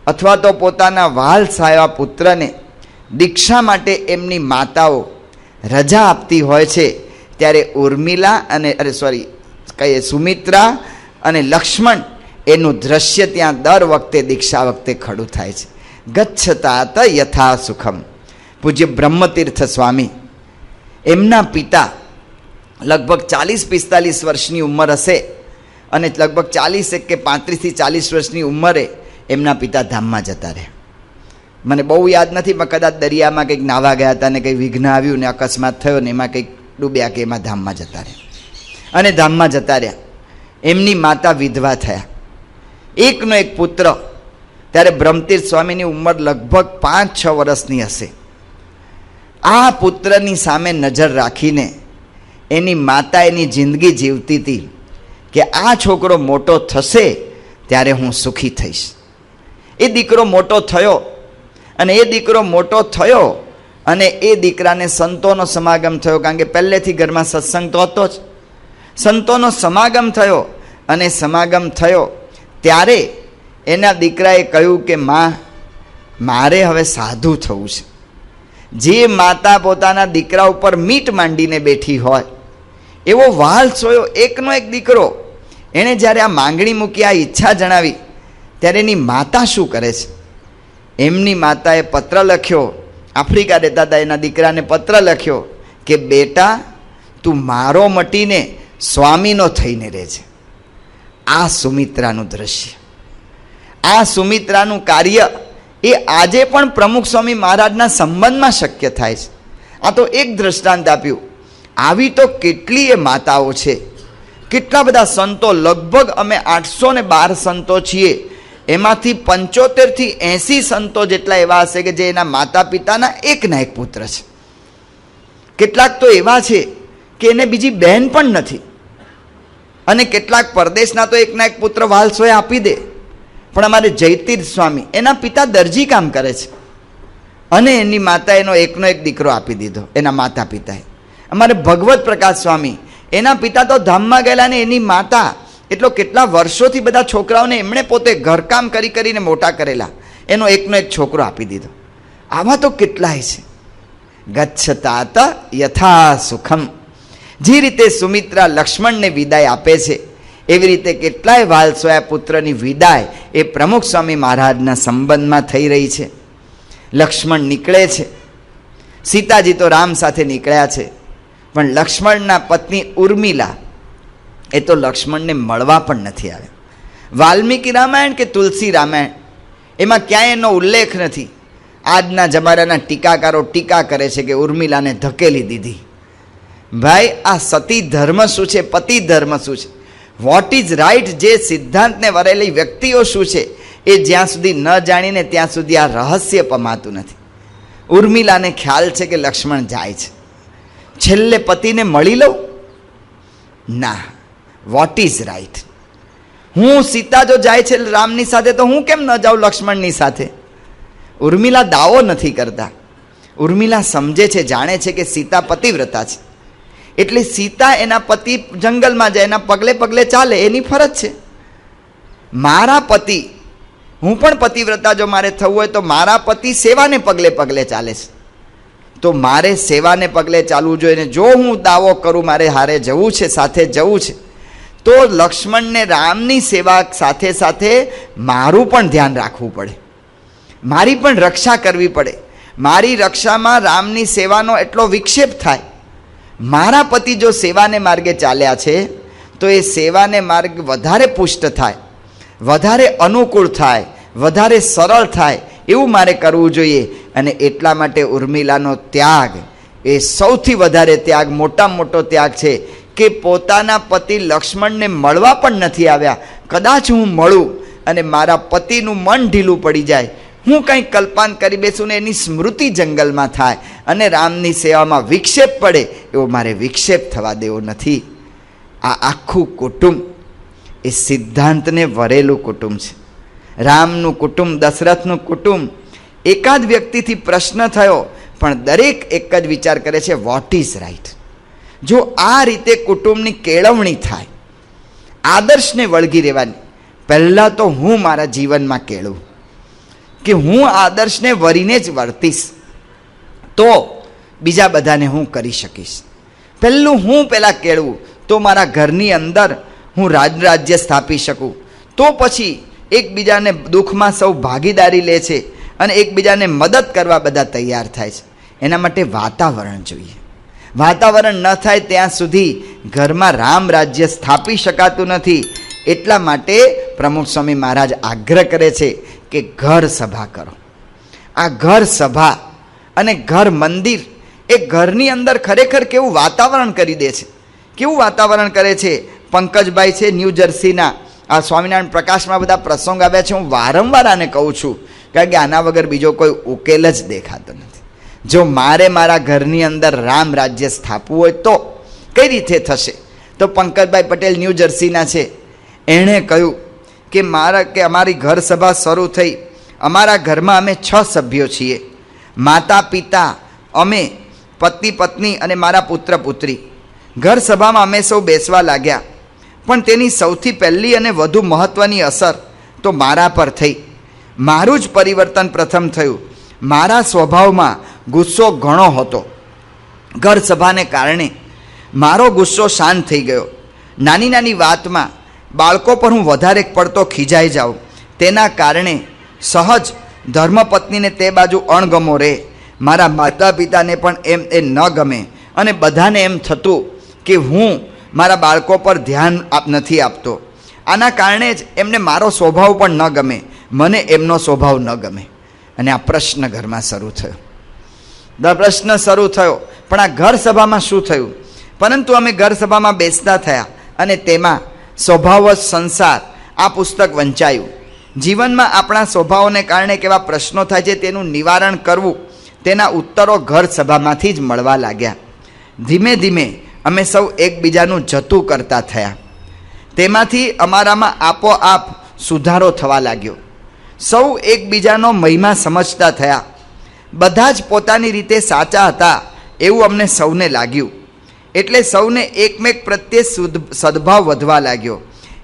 [SPEAKER 1] અથવા તો પોતાના વાલ સાયા પુત્રને દીક્ષા માટે એમની માતાઓ રજા આપતી હોય છે, ત્યારે ઉર્મિલા અને સુમિત્રા અને લક્ષ્મણ એનું દ્રશ્ય ત્યાં દર વખતે દીક્ષા વખતે ખડું થાય છે. ગચ્છતાત યથા સુખમ. પૂજ્ય બ્રહ્મતીર્થ સ્વામી, એમના પિતા લગભગ 40-45 વર્ષની ઉંમર હશે અને લગભગ 40 કે 35 થી 40 વર્ષની ઉંમરે એમના પિતા ધામમાં જતા રહ્યા. મને બહુ યાદ નથી, પણ કદાચ દરિયામાં કંઈક નાવા ગયા હતા ને કંઈ વિઘ્ન આવ્યું ને અકસ્માત થયો ને એમાં કંઈક ડૂબ્યા કે એમાં ધામમાં જતા રહ્યા. અને ધામમાં જતા રહ્યા. એમની માતા વિધવા થયા. એકનો એક પુત્ર. ત્યારે બ્રહ્મતીર્થ સ્વામીની ઉંમર લગભગ 5-6 વર્ષની હશે. આ પુત્રની સામે નજર રાખીને એની માતા એની જિંદગી જીવતી હતી કે આ છોકરો મોટો થશે ત્યારે હું સુખી થઈશ. એ દીકરો મોટો થયો અને એ દીકરો મોટો થયો અને એ દીકરાને સંતોનો સમાગમ થયો, કારણ કે પહેલેથી ઘરમાં સત્સંગ તો હતો જ. સંતોનો સમાગમ થયો અને સમાગમ થયો ત્યારે એના દીકરાએ કહ્યું કે માં, મારે હવે સાધુ થવું છે. જે માતા પોતાના દીકરા ઉપર મીટ માંડીને બેઠી હોય એવો વાલ સોયો એકનો એક દીકરો, એણે જ્યારે આ માંગણી મૂકી, આ ઈચ્છા જણાવી, ત્યારે એની માતા શું કરે છે? એમની માતાએ પત્ર લખ્યો. આફ્રિકા રહેતા હતા એના દીકરાને પત્ર લખ્યો કે બેટા, તું મારો મટીને સ્વામીનો થઈને રહેજે. આ સુમિત્રાનું દ્રશ્ય, આ સુમિત્રાનું કાર્ય એ આજે પણ પ્રમુખ સ્વામી મહારાજના સંબંધમાં શક્ય થાય છે. આ તો એક દ્રષ્ટાંત આપ્યું. આવી તો કેટલીય માતાઓ છે, કેટલા બધા સંતો. લગભગ અમે 812 સંતો છીએ, એમાંથી 75 થી 80 સંતો જેટલા એવા હશે કે જે એના માતા પિતાના એકના એક પુત્ર છે. કેટલાક તો એવા છે કે એને બીજી બહેન પણ નથી, અને કેટલાક પરદેશના તો એકના એક પુત્ર વાલસોએ આપી દે. પણ અમારે જયતીર્થ સ્વામી, એના પિતા દરજી કામ કરે છે અને એની માતા એનો એકનો એક દીકરો આપી દીધો, એના માતા પિતાએ. અમારે ભગવત પ્રકાશ સ્વામી, એના પિતા તો ધામમાં ગયેલા ને એની માતા એટલો કેટલા વર્ષોથી બધા છોકરાઓને એમણે પોતે ઘરકામ કરી કરીને મોટા કરેલા, એનો એકનો એક છોકરો આપી દીધો. આવા તો કેટલાય છે. ગચ્છતાત યથા સુખમ. જે રીતે સુમિત્રા લક્ષ્મણને વિદાય આપે છે, એવી રીતે કેટલાય વાલસોયા પુત્રની વિદાય એ પ્રમુખ સ્વામી મહારાજના સંબંધમાં થઈ રહી છે. લક્ષ્મણ નીકળે છે. સીતાજી તો રામ સાથે નીકળ્યા છે, પણ લક્ષ્મણના પત્ની ઉર્મિલા એ તો લક્ષ્મણને મળવા પણ નથી આવ્યા. વાલ્મીકી રામાયણ કે તુલસી રામાયણ એમાં ક્યાંય એનો ઉલ્લેખ નથી. આજના જમાનાના ટીકાકારો ટીકા કરે છે કે ઉર્મિલાને ધકેલી દીધી. ભાઈ, આ સતી ધર્મ શું છે, પતિ ધર્મ શું છે, વોટ ઇઝ રાઇટ, જે સિદ્ધાંતને વરેલી વ્યક્તિઓ શું છે, એ જ્યાં સુધી ન જાણીને ત્યાં સુધી આ રહસ્ય પમાતું નથી. ઉર્મિલાને ખ્યાલ છે કે લક્ષ્મણ જાય છે, છેલ્લે પતિને મળી લઉં. ના, વોટ ઇઝ રાઇટ. હું સીતા જો જાય છે રામની સાથે તો હું કેમ ન જાઉં લક્ષ્મણની સાથે? ઉર્મિલા દાવો નથી કરતા. ઉર્મિલા સમજે છે, જાણે છે કે સીતા પતિવ્રતા છે, એટલે સીતા એના પતિ જંગલમાં જાય, એના પગલે પગલે ચાલે, એની ફરજ છે. મારા પતિ, હું પણ પતિવ્રતા જો મારે થવું હોય તો મારા પતિ સેવાને પગલે પગલે ચાલે છે, તો મારે સેવાને પગલે ચાલવું જોઈએ. ને જો હું દાવો કરું મારે હારે જવું છે, સાથે જવું છે, તો લક્ષ્મણને રામની સેવા સાથે સાથે મારું પણ ધ્યાન રાખવું પડે, મારી પણ રક્ષા કરવી પડે. મારી રક્ષામાં રામની સેવાનો એટલો વિક્ષેપ થાય. મારા પતિ જો સેવાને માર્ગે ચાલ્યા છે તો એ સેવાને માર્ગ વધારે પુષ્ટ થાય, વધારે અનુકૂળ થાય, વધારે સરળ થાય, એવું મારે કરવું જોઈએ. અને એટલા માટે ઉર્મિલાનો ત્યાગ એ સૌથી વધારે ત્યાગ, મોટામાં મોટો ત્યાગ છે કે પોતાના પતિ લક્ષ્મણને મળવા પણ નથી આવ્યા. કદાચ હું મળું અને મારા પતિનું મન ઢીલું પડી જાય, હું કંઈક કલ્પાન કરી બેસું ને એની સ્મૃતિ જંગલમાં થાય અને રામની સેવામાં વિક્ષેપ પડે, એવો મારે વિક્ષેપ થવા દેવો નથી. આ આખું કુટુંબ એ સિદ્ધાંતને વરેલું કુટુંબ છે. રામનું કુટુંબ, દશરથનું કુટુંબ. એકાદ વ્યક્તિથી પ્રશ્ન થયો, પણ દરેક એક જ વિચાર કરે છે, વોટ ઇઝ રાઇટ. જો આ રીતે કુટુંબની કેળવણી થાય, આદર્શને વળગી રહેવાની, પહેલાં તો હું મારા જીવનમાં કેળવું કે હું આદર્શને વરીને જ વર્તીશ, તો બીજા બધાને હું કરી શકીશ. પહેલું હું પહેલાં કેળવું, તો મારા ઘરની અંદર હું રાજ્ય સ્થાપી શકું. તો પછી એકબીજાને દુઃખમાં સૌ ભાગીદારી લે છે અને એકબીજાને મદદ કરવા બધા તૈયાર થાય છે. એના માટે વાતાવરણ જોઈએ. વાતાવરણ ન થાય ત્યાં સુધી ઘરમાં રામ રાજ્ય સ્થાપી શકાતું નથી. એટલા માટે પ્રમુખ સ્વામી મહારાજ આગ્રહ કરે છે કે ઘર સભા કરો. આ ઘર સભા અને ઘર મંદિર એ ઘરની અંદર ખરેખર કેવું વાતાવરણ કરી દે છે. કેવું વાતાવરણ કરે છે. પંકજભાઈ છે ન્યૂ જર્સીના, આ સ્વામિનારાયણ પ્રકાશમાં બધા પ્રસંગ આવ્યા છે. હું વારંવાર આને કહું છું કારણ કે આના વગર બીજો કોઈ ઉકેલ જ દેખાતો નથી. જો મારે મારા ઘરની અંદર રામ રાજ્ય સ્થાપવું હોય તો કઈ રીતે થશે? તો પંકજભાઈ પટેલ ન્યૂ જર્સીના છે, એણે કહ્યું કે અમારી ઘર સભા શરૂ થઈ. અમારા ઘરમાં અમે 6 સભ્યો છીએ, માતા પિતા, અમે, પતિ પત્ની અને મારા પુત્ર પુત્રી. ઘર સભામાં અમે સૌ બેસવા લાગ્યા, પણ તેની સૌથી પહેલી અને વધુ મહત્ત્વની અસર તો મારા પર થઈ. મારું જ પરિવર્તન પ્રથમ થયું. મારા સ્વભાવમાં ગુસ્સો ઘણો હતો. ઘર સભાને કારણે મારો ગુસ્સો શાંત થઈ ગયો. નાની નાની વાતમાં બાળકો પર હું વધારે પડતો ખીજાઈ જાઉં. તેના કારણે સહજ ધર્મપત્નીને તે બાજુ અણગમો રહે, મારા માતા પિતાને પણ એમ એ ન ગમે, અને બધાને એમ થતું કે હું મારા બાળકો પર ધ્યાન નથી આપતો. આના કારણે જ એમને મારો સ્વભાવ પણ ન ગમે, મને એમનો સ્વભાવ ન ગમે. અને આ પ્રશ્ન ઘરમાં શરૂ થયો. પ્રશ્ન શરૂ થયો. પણ આ ઘર સભામાં શું થયું? પરંતુ અમે ઘર સભામાં બેસતા થયા અને તેમાં સ્વભાવ જ સંસાર આ પુસ્તક વંચાયું. જીવનમાં આપણા સ્વભાવોને કારણે કેવા પ્રશ્નો થાય છે તેનું નિવારણ કરવું, તેના ઉત્તરો ઘર સભામાંથી જ મળવા લાગ્યા. ધીમે ધીમે અમે સૌ એકબીજાનું જતું કરતા થયા. તેમાંથી અમારામાં આપોઆપ સુધારો થવા લાગ્યો. સૌ એકબીજાનો મહિમા સમજતા થયા. બધા જ પોતાની રીતે સાચા હતા એવું અમને સૌને લાગ્યું. એટલે સૌને એકમેક પ્રત્યે સદભાવ વધવા લાગ્યો.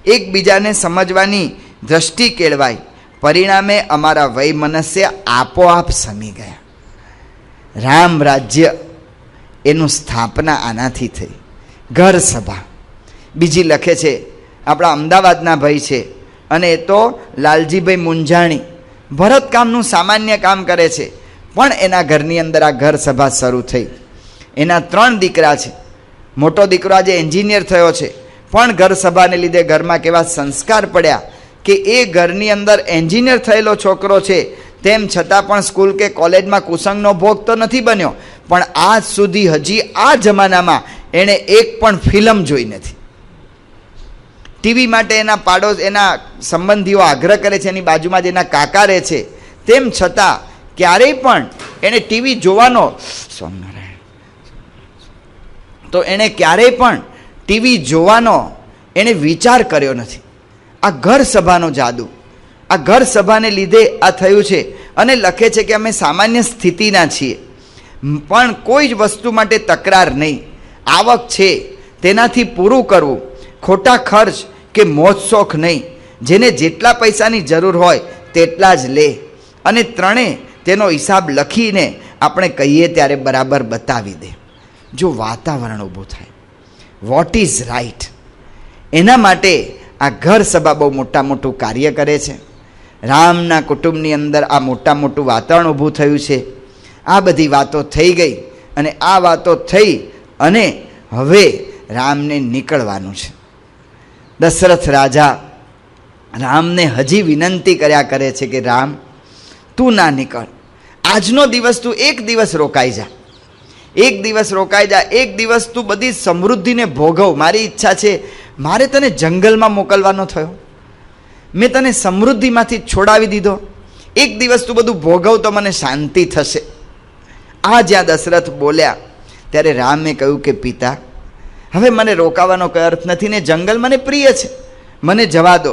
[SPEAKER 1] એકબીજાને સમજવાની દ્રષ્ટિ કેળવાઈ. પરિણામે અમારા વૈમનસ્ય આપોઆપ સમી ગયા. રામ રાજ્ય એનું સ્થાપના આનાથી થઈ, ઘર સભા. બીજી લખે છે આપણા અમદાવાદના ભાઈ છે, અને એ તો લાલજીભાઈ મુંજાણી, ભરતકામનું સામાન્ય કામ કરે છે, પણ એના ઘરની અંદર આ ઘર સભા શરૂ થઈ. એના 3 દીકરા છે. મોટો દીકરો આજે એન્જિનિયર થયો છે, પણ ઘર સભાને લીધે ઘરમાં કેવા સંસ્કાર પડ્યા કે એ ઘરની અંદર એન્જિનિયર થયેલો છોકરો છે, તેમ છતાં પણ સ્કૂલ કે કોલેજમાં કુસંગનો ભોગ તો નથી બન્યો, પણ આજ સુધી હજી આ જમાનામાં એણે એક પણ ફિલ્મ જોઈ નથી. ટીવી માટે એના સંબંધીઓ આગ્રહ કરે છે, એની બાજુમાં જ એના કાકા રહે છે, તેમ છતાં ક્યારેય પણ એણે ટીવી જોવાનો તો એણે ક્યારેય પણ ટીવી જોવાનો એણે વિચાર કર્યો નથી. આ ઘર સભાનો જાદુ, આ ઘર સભાને લીધે આ થયું છે. અને લખે છે કે અમે સામાન્ય સ્થિતિના છીએ, પણ કોઈ જ વસ્તુ માટે તકરાર નહીં. આવક છે તેનાથી પૂરું કરવું, ખોટા ખર્ચ કે મોજ શોખ નહીં. જેને જેટલા પૈસાની જરૂર હોય તેટલા જ લે, અને ત્રણેય તેનો હિસાબ લખીને આપણે કહીએ ત્યારે બરાબર બતાવી દે. જો વાતાવરણ ઊભું થાય, વોટ ઇઝ રાઈટ, એના માટે આ ઘર સભા બહુ મોટું કાર્ય કરે છે. રામના કુટુંબની અંદર આ મોટું વાતાવરણ ઊભું થયું છે. આ બધી વાતો થઈ ગઈ, અને આ વાતો થઈ અને હવે રામને નીકળવાનું છે. દશરથ રાજા રામને હજી વિનંતી કર્યા કરે છે કે રામ, તું ના નીકળ. આજનો દિવસ તું એક દિવસ રોકાઈ જા, એક દિવસ રોકાઈ જા, એક દિવસ તું બધી સમૃદ્ધિને ભોગવ. મારી ઈચ્છા છે, મારે તને જંગલમાં મોકલવાનો થયો, મેં તને સમૃદ્ધિમાંથી છોડાવી દીધો. એક દિવસ તું બધું ભોગવ તો મને શાંતિ થશે. આ જ્યાં દશરથ બોલ્યા ત્યારે રામે કહ્યું કે પિતા, હવે મને રોકાવાનો કોઈ અર્થ નથી ને જંગલ મને પ્રિય છે, મને જવા દો.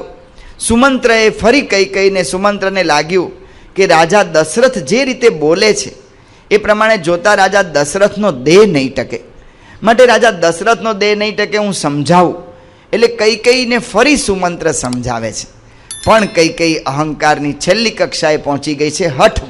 [SPEAKER 1] સુમંત્રએ ફરી કહીને સુમંત્રને લાગ્યું કે રાજા દશરથ જે રીતે બોલે છે એ પ્રમાણે જોતા રાજા દશરથનો દેહ નહીં ટકે, માટે રાજા દશરથનો દેહ નહીં ટકે, હું સમજાવું. એટલે કૈકેયીને ફરી સુમંત્ર સમજાવે છે, પણ કૈકેયી અહંકારની છેલ્લી કક્ષાએ પહોંચી ગઈ છે, હઠ